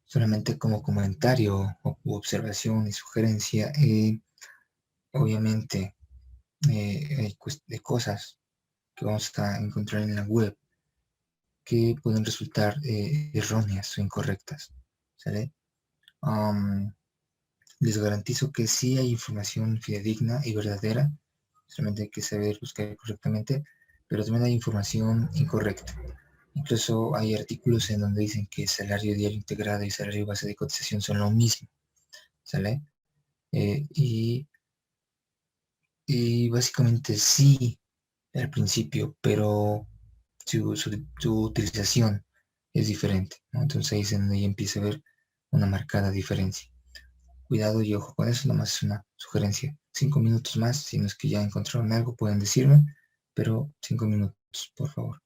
Solamente como comentario u observación y sugerencia, obviamente hay cosas que vamos a encontrar en la web que pueden resultar erróneas o incorrectas, ¿sale? Um, Les garantizo que sí hay información fidedigna y verdadera, solamente hay que saber buscar correctamente, pero también hay información incorrecta. Incluso hay artículos en donde dicen que salario diario integrado y salario base de cotización son lo mismo, ¿sale? Eh, y, y básicamente sí al principio, pero su utilización es diferente, ¿no? Entonces ahí es en donde ya empieza a haber una marcada diferencia. Cuidado y ojo con eso, nomás es una sugerencia. 5 minutos más, si no es que ya encontraron algo, pueden decirme, pero 5 minutos, por favor.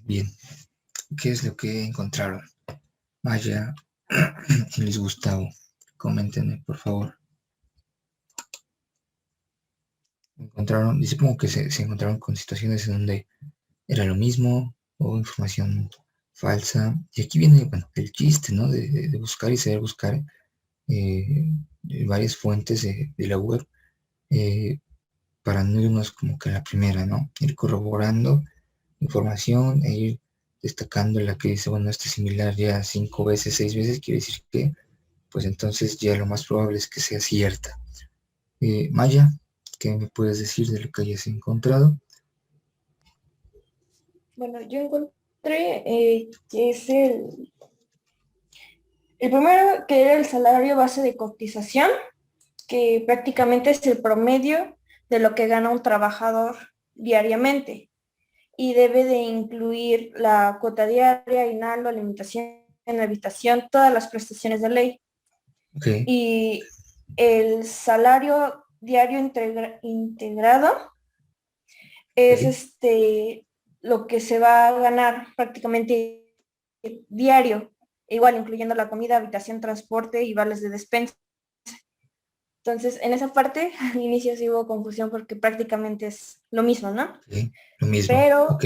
Bien. ¿Qué es lo que encontraron? Maya y Luis Gustavo. Coméntenme, por favor. Encontraron, y supongo que se encontraron con situaciones en donde era lo mismo o información falsa. Y aquí viene, bueno, el chiste, ¿no? De buscar y saber buscar varias fuentes de la web para no irnos como que a la primera, ¿no? Ir corroborando información e ir destacando la que dice, bueno, esto es similar ya 5 veces, 6 veces, quiere decir que, pues entonces ya lo más probable es que sea cierta. Maya, ¿qué me puedes decir de lo que hayas encontrado? Bueno, yo encontré que es el primero, que era el salario base de cotización, que prácticamente es el promedio de lo que gana un trabajador diariamente y debe de incluir la cuota diaria, aguinaldo, alimentación, habitación, todas las prestaciones de ley. Okay. Y el salario diario integrado es lo que se va a ganar prácticamente diario, igual incluyendo la comida, habitación, transporte y vales de despensa. Entonces, en esa parte, al inicio sí hubo confusión porque prácticamente es lo mismo, ¿no? Okay. Lo mismo. Pero Ok.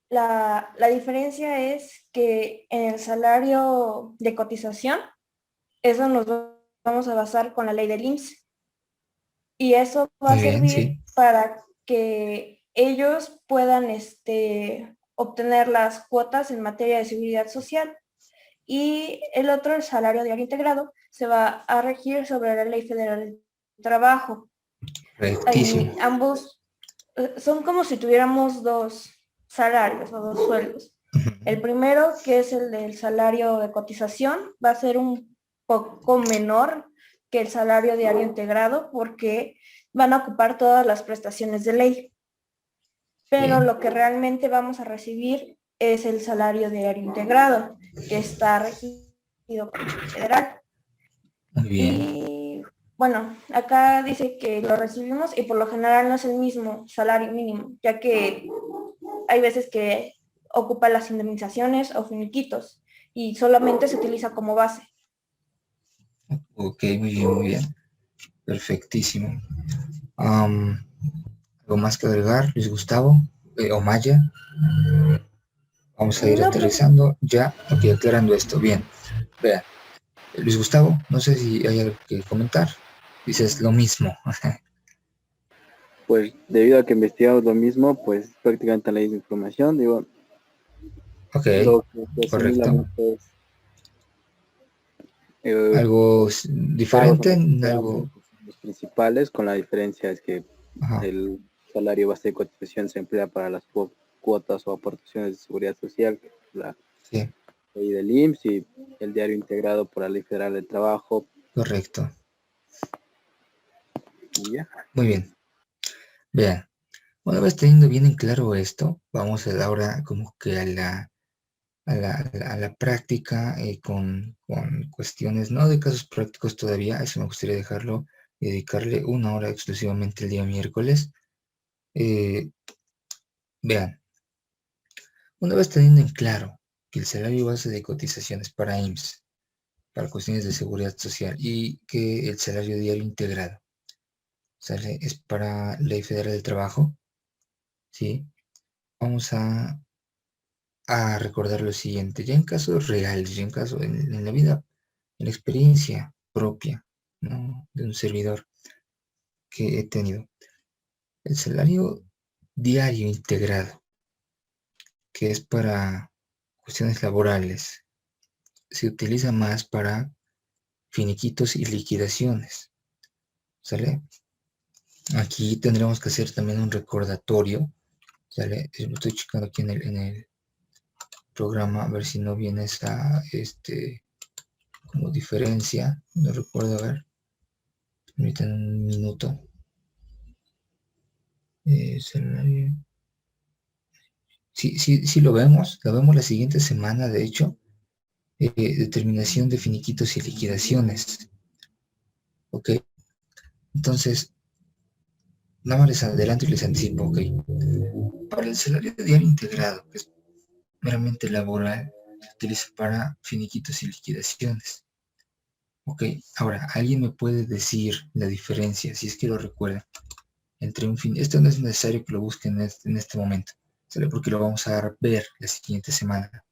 la diferencia es que en el salario de cotización, eso nos vamos a basar con la ley del IMSS. Y eso va Muy a bien, servir sí. para que ellos puedan obtener las cuotas en materia de seguridad social. Y el otro, el salario diario integrado, se va a regir sobre la Ley Federal del Trabajo. Correctísimo. Y ambos son como si tuviéramos dos salarios o dos sueldos. El primero, que es el del salario de cotización, va a ser un poco menor que el salario diario integrado porque van a ocupar todas las prestaciones de ley. Pero Bien. lo que realmente vamos a recibir es el salario diario integrado, que está regido por el federal. Muy bien. Y bueno, acá dice que lo recibimos y por lo general no es el mismo salario mínimo, ya que hay veces que ocupa las indemnizaciones o finiquitos y solamente se utiliza como base. Ok, muy bien, muy bien. Perfectísimo. ¿Algo más que agregar, Luis Gustavo? ¿O Maya? Vamos a ir No, aterrizando ya, ok, aclarando esto. Bien. Vean, Luis Gustavo, no sé si hay algo que comentar. Dices lo mismo. Pues debido a que investigamos lo mismo, pues prácticamente la misma información, digo, Ok, lo que se asimila correcto. mucho es Algo pagos diferente, algo... los principales, con la diferencia es que Ajá, el salario base de cotización se emplea para las cuotas o aportaciones de seguridad social, la sí, ley del IMSS y el diario integrado por la Ley Federal del Trabajo. correcto. Y ya. Muy bien. Vean, una vez teniendo bien en claro esto, vamos ahora como que a la práctica con cuestiones, no de casos prácticos todavía, eso me gustaría dejarlo y dedicarle 1 hora exclusivamente el día miércoles. Vean, una vez teniendo en claro que el salario base de cotizaciones para IMSS, para cuestiones de seguridad social y que el salario diario integrado, ¿sale? Es para Ley Federal del Trabajo, ¿sí? Vamos a recordar lo siguiente, ya en casos reales, ya en caso, en la vida, en la experiencia propia, ¿no? De un servidor que he tenido. El salario diario integrado, que es para cuestiones laborales, se utiliza más para finiquitos y liquidaciones, ¿sale? Aquí tendremos que hacer también un recordatorio, ¿sale? Estoy checando aquí en el programa a ver si no viene esa, como diferencia, no recuerdo, a ver, permítanme un minuto. Salario. Sí, lo vemos la siguiente semana, de hecho, determinación de finiquitos y liquidaciones, ¿ok? Entonces, nada más les adelanto y les anticipo, ¿ok? Para el salario diario integrado, que es meramente laboral, se utiliza para finiquitos y liquidaciones. Ok, ahora, ¿alguien me puede decir la diferencia, si es que lo recuerda, entre un fin? Esto no es necesario que lo busquen en este momento, ¿sale? Porque lo vamos a ver la siguiente semana.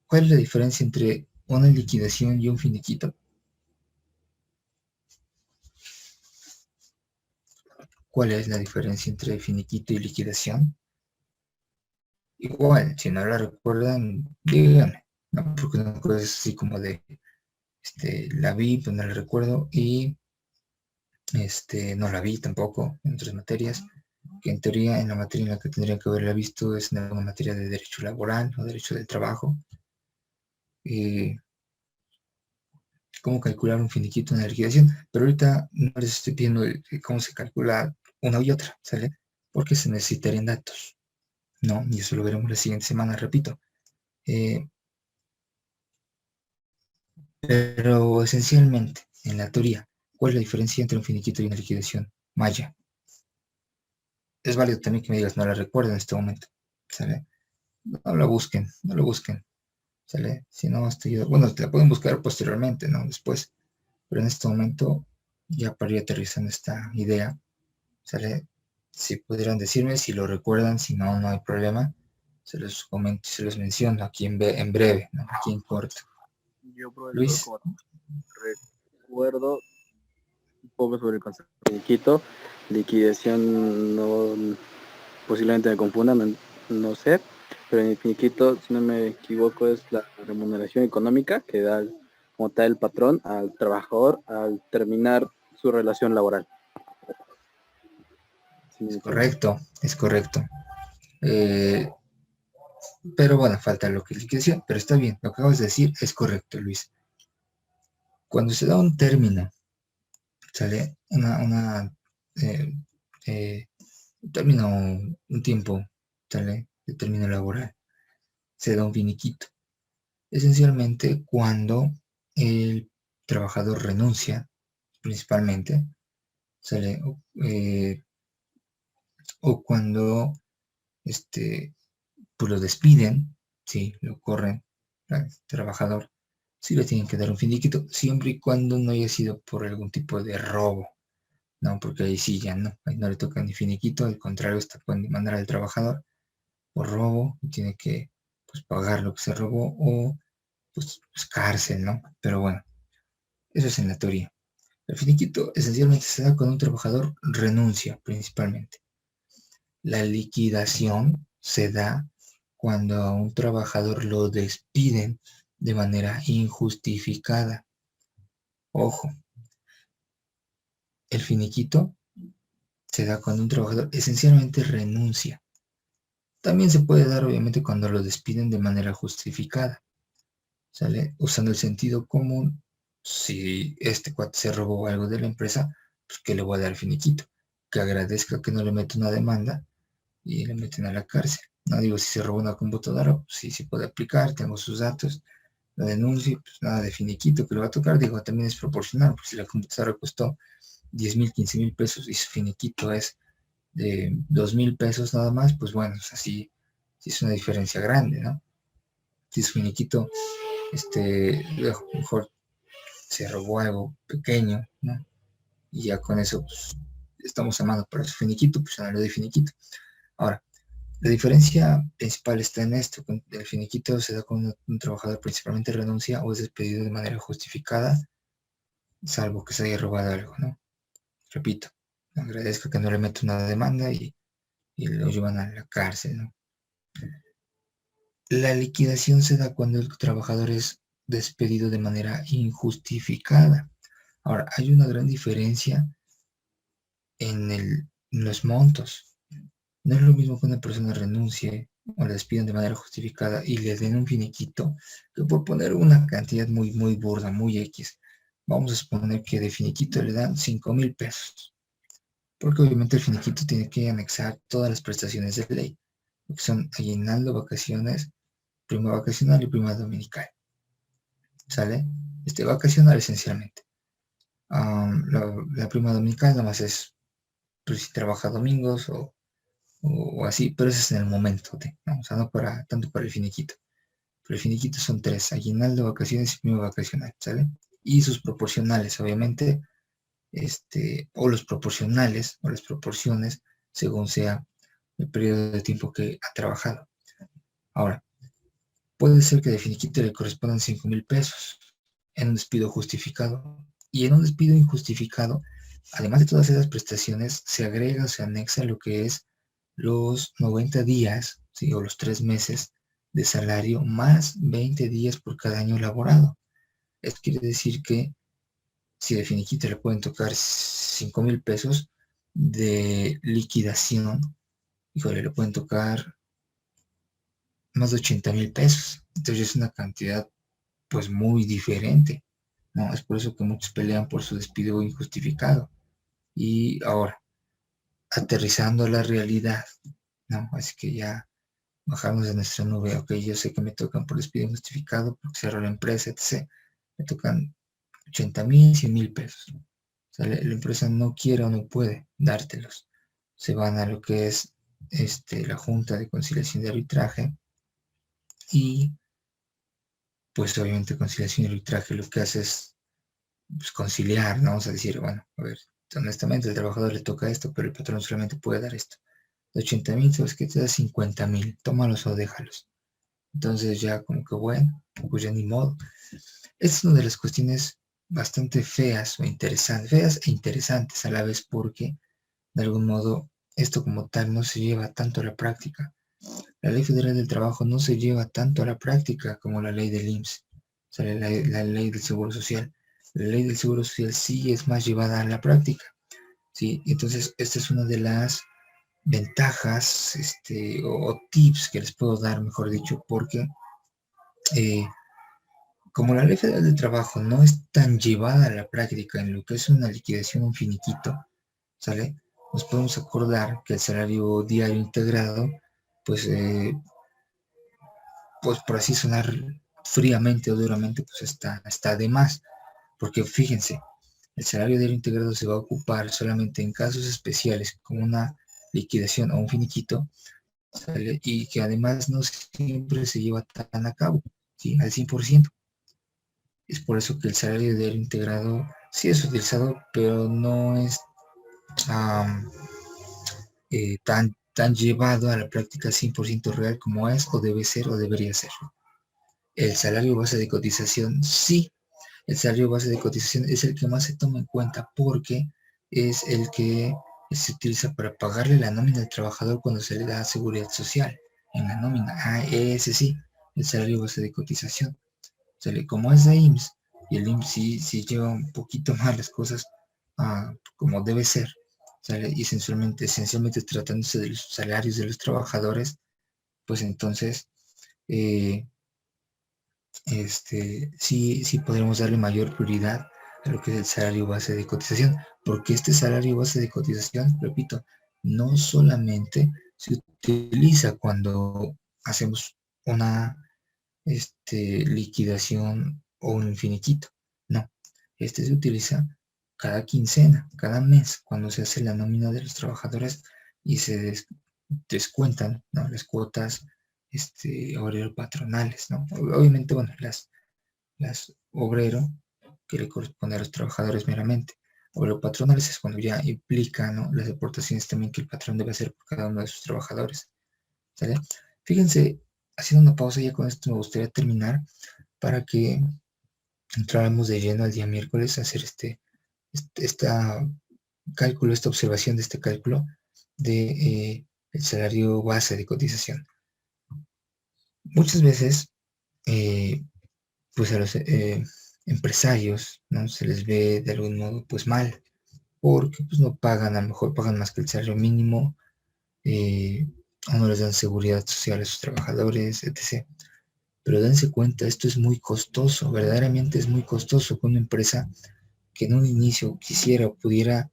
¿Cuál es la diferencia entre una liquidación y un finiquito? ¿Cuál es la diferencia entre finiquito y liquidación? Igual, si no la recuerdan, díganme, ¿no? Porque una cosa es así como de, la vi, pero no la recuerdo, y no la vi tampoco en otras materias, que en teoría en la materia en la que tendría que haberla visto es en alguna materia de derecho laboral o derecho del trabajo. Cómo calcular un finiquito en la liquidación, pero ahorita no les estoy pidiendo cómo se calcula una y otra, ¿sale? Porque se necesitarían datos, ¿no? Y eso lo veremos la siguiente semana, repito. Pero esencialmente, en la teoría, ¿cuál es la diferencia entre un finiquito y una liquidación? Maya. Es válido también que me digas, no la recuerdo en este momento, ¿sale? No lo busquen, no lo busquen, ¿sale? Si no, bueno, te la pueden buscar posteriormente, ¿no? Después, pero en este momento, ya para ir aterrizando esta idea, ¿sale? Si pudieran decirme, si lo recuerdan, si no, no hay problema, se los comento, se los menciono aquí en breve, ¿no? Aquí en corto. Yo, profesor, Luis. como recuerdo un poco sobre el concepto de finiquito, liquidación, no, posiblemente me confunda, no sé, pero en el finiquito, si no me equivoco, es la remuneración económica que da como tal el patrón al trabajador al terminar su relación laboral. ¿Sí Es correcto, es correcto. Pero bueno, falta lo que es liquidación, pero está bien, lo que acabas de decir es correcto, Luis. Cuando se da un término, sale un término, un tiempo, sale de término laboral, se da un finiquito. Esencialmente cuando el trabajador renuncia, principalmente, sale, o cuando pues lo despiden, sí, lo corren al trabajador, sí le tienen que dar un finiquito, siempre y cuando no haya sido por algún tipo de robo, ¿no? Porque ahí sí ya no, ahí no le toca ni finiquito, al contrario, hasta pueden demandar al trabajador por robo, y tiene que pues pagar lo que se robó o pues cárcel, ¿no? Pero bueno, eso es en la teoría. El finiquito esencialmente se da cuando un trabajador renuncia principalmente. La liquidación se da cuando a un trabajador lo despiden de manera injustificada. Ojo, el finiquito se da cuando un trabajador esencialmente renuncia. También se puede dar obviamente cuando lo despiden de manera justificada, ¿sale? Usando el sentido común, si este cuate se robó algo de la empresa, pues que le voy a dar finiquito, que agradezca que no le meta una demanda y le meten a la cárcel. No digo si se robó una computadora, pues sí se puede aplicar, tengo sus datos, la denuncio, pues nada de finiquito que le va a tocar, digo, también es proporcional, porque si la computadora costó 10,000, 15,000 pesos y su finiquito es de 2,000 pesos nada más, pues bueno, o sea, sí es una diferencia grande, ¿no? Si su finiquito, mejor se robó algo pequeño, ¿no? Y ya con eso, pues, estamos amando para su finiquito, pues ya no le doy finiquito. Ahora, la diferencia principal está en esto: el finiquito se da cuando un trabajador principalmente renuncia o es despedido de manera justificada, salvo que se haya robado algo, ¿no? Repito, agradezco que no le meto una demanda y lo llevan a la cárcel, ¿no? La liquidación se da cuando el trabajador es despedido de manera injustificada. Ahora, hay una gran diferencia en los montos. No es lo mismo que una persona renuncie o la despidan de manera justificada y le den un finiquito, que por poner una cantidad muy, muy burda, muy X. Vamos a suponer que de finiquito le dan 5,000 pesos, porque obviamente el finiquito tiene que anexar todas las prestaciones de ley, que son aguinaldo, vacaciones, prima vacacional y prima dominical. ¿Sale? Vacacional esencialmente. La prima dominical nada más es pues, si trabaja domingos o o así, pero eso es en el momento, ¿no? O sea, no para, tanto para el finiquito. Pero el finiquito son 3, aguinaldo, vacaciones y primo vacacional, ¿sale? Y sus proporcionales, obviamente, o los proporcionales, o las proporciones, según sea el periodo de tiempo que ha trabajado. Ahora, puede ser que de finiquito le correspondan 5,000 pesos en un despido justificado. Y en un despido injustificado, además de todas esas prestaciones, se agrega o se anexa lo que es los 90 días, ¿sí? O los 3 meses de salario más 20 días por cada año laborado. Esto quiere decir que si de finiquito le pueden tocar 5,000 pesos de liquidación, híjole, le pueden tocar más de 80,000 pesos. Entonces es una cantidad pues muy diferente, ¿no? Es por eso que muchos pelean por su despido injustificado. Y ahora, aterrizando a la realidad, ¿no? Así que ya bajamos de nuestra nube, ok, yo sé que me tocan por despido injustificado, porque cerró la empresa, etc. Me tocan 80,000, 100,000 pesos. O sea, la empresa no quiere o no puede dártelos. Se van a lo que es la Junta de Conciliación y Arbitraje y pues obviamente conciliación y arbitraje lo que hace es pues, conciliar, ¿no? Vamos a decir, bueno, a ver, honestamente al trabajador le toca esto, pero el patrón solamente puede dar esto. De 80,000, ¿sabes qué? Te da 50,000, tómalos o déjalos. Entonces ya como que bueno, pues ya ni modo. Es una de las cuestiones bastante feas e interesantes a la vez porque de algún modo esto como tal no se lleva tanto a la práctica. La Ley Federal del Trabajo no se lleva tanto a la práctica como la ley del IMSS, o sea, la ley del Seguro Social. La ley del Seguro Social sí es más llevada a la práctica, ¿sí? Entonces, esta es una de las ventajas o tips que les puedo dar, mejor dicho, porque eh, como la Ley Federal del Trabajo no es tan llevada a la práctica en lo que es una liquidación, un finiquito, ¿sale? Nos podemos acordar que el salario diario integrado, pues pues por así sonar fríamente o duramente, pues está de más. Porque fíjense, el salario diario integrado se va a ocupar solamente en casos especiales, como una liquidación o un finiquito, ¿sale? Y que además no siempre se lleva tan a cabo, ¿sí? Al 100%. Es por eso que el salario diario integrado sí es utilizado, pero no es um, tan llevado a la práctica 100% real como es o debe ser o debería ser. El salario base de cotización, sí, el salario base de cotización es el que más se toma en cuenta porque es el que se utiliza para pagarle la nómina al trabajador cuando se le da seguridad social en la nómina. Ah, ese sí, el salario base de cotización. O sea, como es de IMSS y el IMSS sí lleva un poquito más las cosas como debe ser, ¿sale? Y esencialmente tratándose de los salarios de los trabajadores, pues entonces sí podremos darle mayor prioridad a lo que es el salario base de cotización, porque este salario base de cotización, repito, no solamente se utiliza cuando hacemos una liquidación o un finiquito, no, se utiliza cada quincena, cada mes, cuando se hace la nómina de los trabajadores y se descuentan, ¿no? Las cuotas obrero patronales, ¿no? Obviamente, bueno, las obrero que le corresponde a los trabajadores meramente. Obrero patronales es cuando ya implica, ¿no? Las aportaciones también que el patrón debe hacer por cada uno de sus trabajadores. ¿Sale? Fíjense, haciendo una pausa ya con esto me gustaría terminar para que entráramos de lleno al día miércoles a hacer esta cálculo, esta observación de este cálculo de el salario base de cotización. Muchas veces pues a los empresarios, ¿no? Se les ve de algún modo pues mal, porque pues no pagan, a lo mejor pagan más que el salario mínimo, o no les dan seguridad social a sus trabajadores, etc. Pero dense cuenta, esto es muy costoso, verdaderamente es muy costoso que una empresa que en un inicio quisiera o pudiera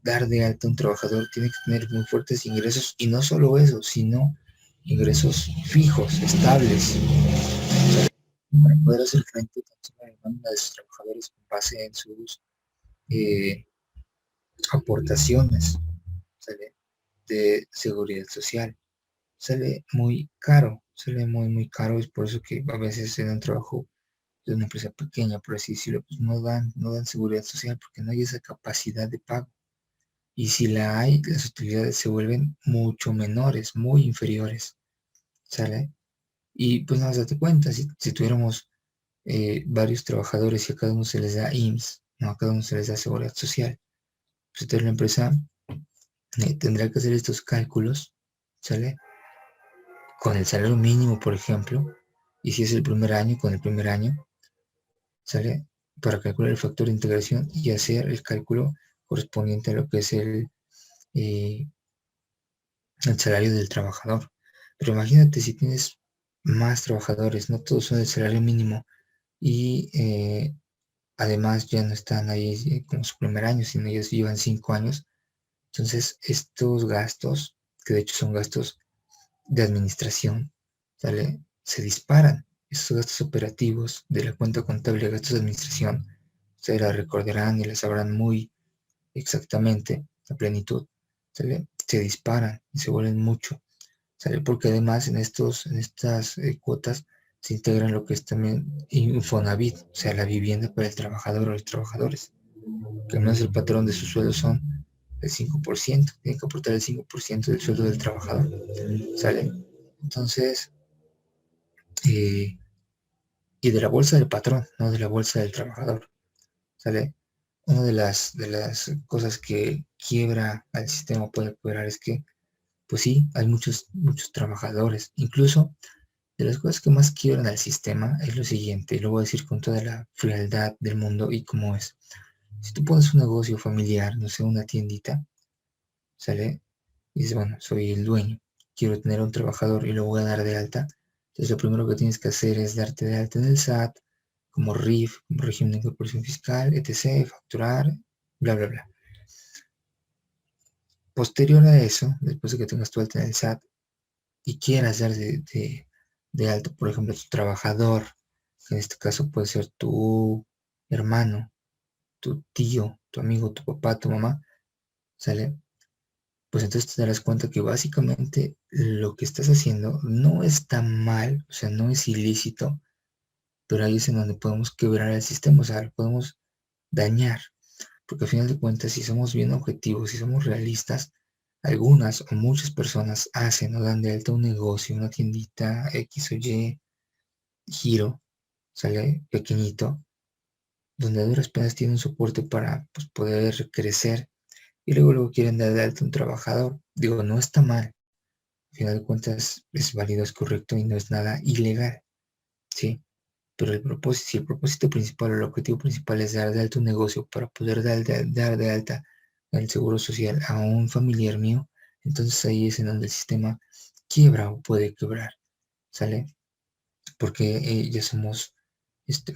dar de alta a un trabajador tiene que tener muy fuertes ingresos, y no solo eso, sino ingresos fijos, estables, para poder hacer frente a la demanda de sus trabajadores con base en sus aportaciones, ¿sale? de seguridad social. Sale muy caro, sale muy caro. Es por eso que a veces en un trabajo de una empresa pequeña, por así decirlo, pues no dan seguridad social porque no hay esa capacidad de pago. Y si la hay, las utilidades se vuelven mucho menores, muy inferiores, ¿sale? Y pues nada, date cuenta, si tuviéramos varios trabajadores y a cada uno se les da IMSS, no, a cada uno se les da seguridad social, pues entonces la empresa tendrá que hacer estos cálculos, ¿sale? Con el salario mínimo, por ejemplo, y si es el primer año, con el primer año, ¿sale? Para calcular el factor de integración y hacer el cálculo correspondiente a lo que es eh, el salario del trabajador. Pero imagínate si tienes más trabajadores, no todos son el salario mínimo y además ya no están ahí como su primer año, sino ellos llevan 5 años. Entonces estos gastos, que de hecho son gastos de administración, ¿sale? Se disparan. Estos gastos operativos de la cuenta contable de gastos de administración, ustedes la recordarán y la sabrán muy exactamente a plenitud, ¿sale? Se disparan y se vuelven mucho, ¿sale? Porque además en estas cuotas se integran lo que es también Infonavit, o sea, la vivienda para el trabajador o los trabajadores, que al menos el patrón de sus sueldos son el 5%, tienen que aportar el 5% del sueldo del trabajador, ¿sale? Entonces, eh, y de la bolsa del patrón, no de la bolsa del trabajador, ¿sale? Una de las cosas que quiebra al sistema, puede quebrar, es que, pues sí, hay muchos trabajadores. Incluso, de las cosas que más quiebran al sistema es lo siguiente, y lo voy a decir con toda la frialdad del mundo y cómo es. Si tú pones un negocio familiar, no sé, una tiendita, ¿sale? Y dices, bueno, soy el dueño, quiero tener un trabajador y lo voy a dar de alta. Entonces lo primero que tienes que hacer es darte de alta en el SAT, como RIF, como régimen de incorporación fiscal, etc., facturar, bla, bla, bla. Posterior a eso, después de que tengas tu alta en el SAT y quieras dar de alta, por ejemplo, a tu trabajador, que en este caso puede ser tu hermano, tu tío, tu amigo, tu papá, tu mamá, ¿sale? Pues entonces te darás cuenta que básicamente lo que estás haciendo no está mal, o sea, no es ilícito, pero ahí es en donde podemos quebrar el sistema, o sea, lo podemos dañar, porque al final de cuentas, si somos bien objetivos, si somos realistas, algunas o muchas personas hacen o dan de alta un negocio, una tiendita X o Y, giro, sale pequeñito, donde a duras penas tienen soporte para pues, poder crecer y luego quieren dar de alta un trabajador. Digo, no está mal, al final de cuentas es válido, es correcto y no es nada ilegal, ¿sí? Pero si el propósito principal o el objetivo principal es dar de alta un negocio para poder dar de alta el seguro social a un familiar mío, entonces ahí es en donde el sistema quiebra o puede quebrar, ¿sale? Porque ya somos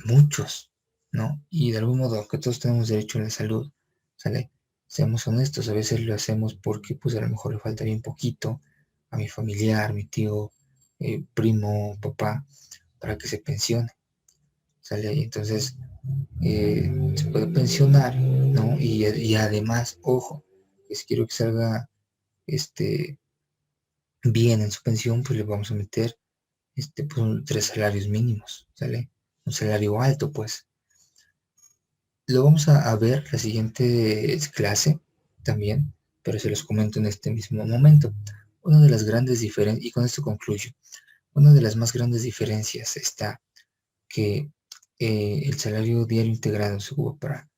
muchos, ¿no? Y de algún modo, que todos tenemos derecho a la salud, ¿sale? Seamos honestos, a veces lo hacemos porque pues a lo mejor le faltaría un poquito a mi familiar, mi tío, primo, papá, para que se pensione, ¿sale? Y entonces se puede pensionar, ¿no? Y además, ojo, que si quiero que salga bien en su pensión, pues le vamos a meter pues, 3 salarios mínimos, ¿sale? Un salario alto, pues. Lo vamos a ver la siguiente clase también, pero se los comento en este mismo momento. Una de las grandes diferencias, y con esto concluyo, una de las más grandes diferencias está que el salario diario integrado se ocupa para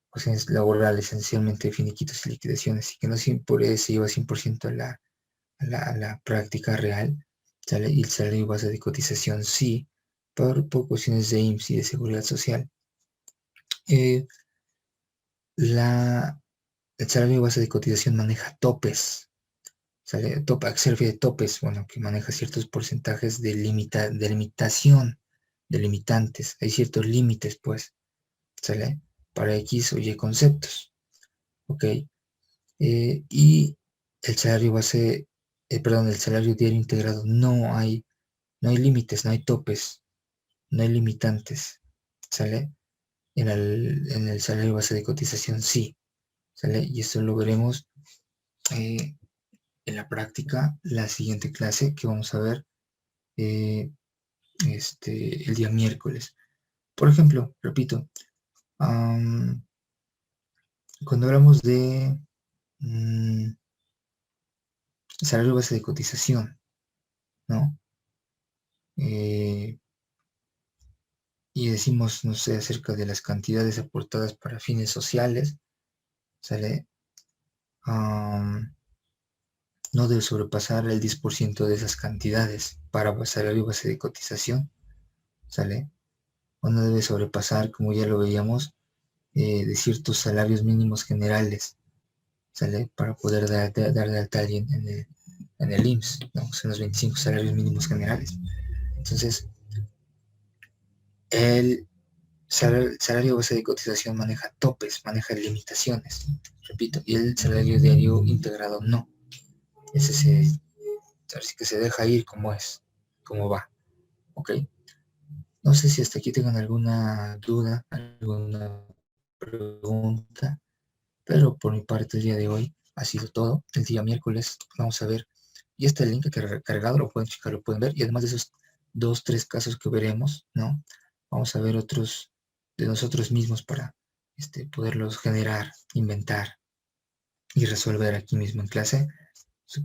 cuestiones laborales, esencialmente finiquitos y liquidaciones, y que no siempre se lleva 100% a la práctica real, ¿sale? Y el salario base de cotización sí, por cuestiones de IMSS y de seguridad social. Eh, el salario base de cotización maneja topes, ¿sale? Serve de topes, bueno, que maneja ciertos porcentajes de limitación, de limitantes, hay ciertos límites, pues, ¿sale? Para X o Y conceptos, ¿ok? Y el salario base, el salario diario integrado, no hay límites, no hay topes, no hay limitantes, ¿sale? En el salario base de cotización sí, ¿sale? Y esto lo veremos en la práctica la siguiente clase que vamos a ver el día miércoles. Por ejemplo, repito, cuando hablamos de salario base de cotización, ¿no? Y decimos, no sé, acerca de las cantidades aportadas para fines sociales, ¿sale? No debe sobrepasar el 10% de esas cantidades para salario base de cotización, ¿sale? O no debe sobrepasar, como ya lo veíamos, de ciertos salarios mínimos generales, ¿sale? Para poder dar de alta a alguien en el IMSS, ¿no? Son los 25 salarios mínimos generales. Entonces, el salario base de cotización maneja topes, maneja limitaciones, repito, y el salario diario integrado no. Ese así que se deja ir como es, como va, ¿ok? No sé si hasta aquí tengan alguna duda, alguna pregunta, pero por mi parte el día de hoy ha sido todo. El día miércoles vamos a ver, y este link que he cargado, lo pueden checar, lo pueden ver, y además de esos 2, 3 casos que veremos, ¿no? Vamos a ver otros de nosotros mismos para poderlos generar, inventar y resolver aquí mismo en clase,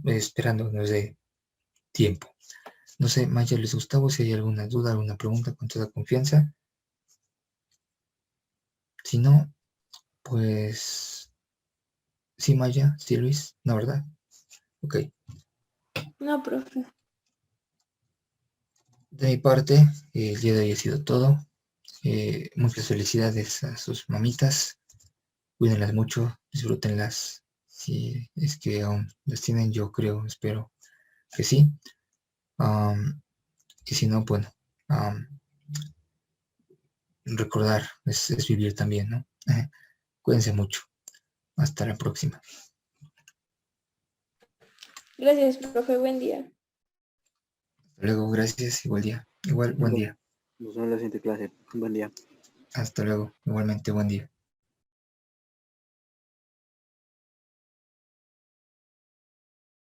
esperando que nos dé tiempo. No sé, Maya, les Gustavo, si hay alguna duda, alguna pregunta, con toda confianza. Si no, pues sí, Maya, sí, Luis, no, ¿verdad? Ok. No, profe. De mi parte, el día de hoy ha sido todo. Muchas felicidades a sus mamitas. Cuídenlas mucho, disfrútenlas. Si es que aún las tienen, yo creo, espero que sí. Y si no, bueno, recordar es vivir también, ¿no? Cuídense mucho. Hasta la próxima. Gracias, profe. Buen día. Hasta luego, gracias. Igual día. Igual, buen día. Nos vemos en la siguiente clase. Buen día. Hasta luego. Igualmente, buen día.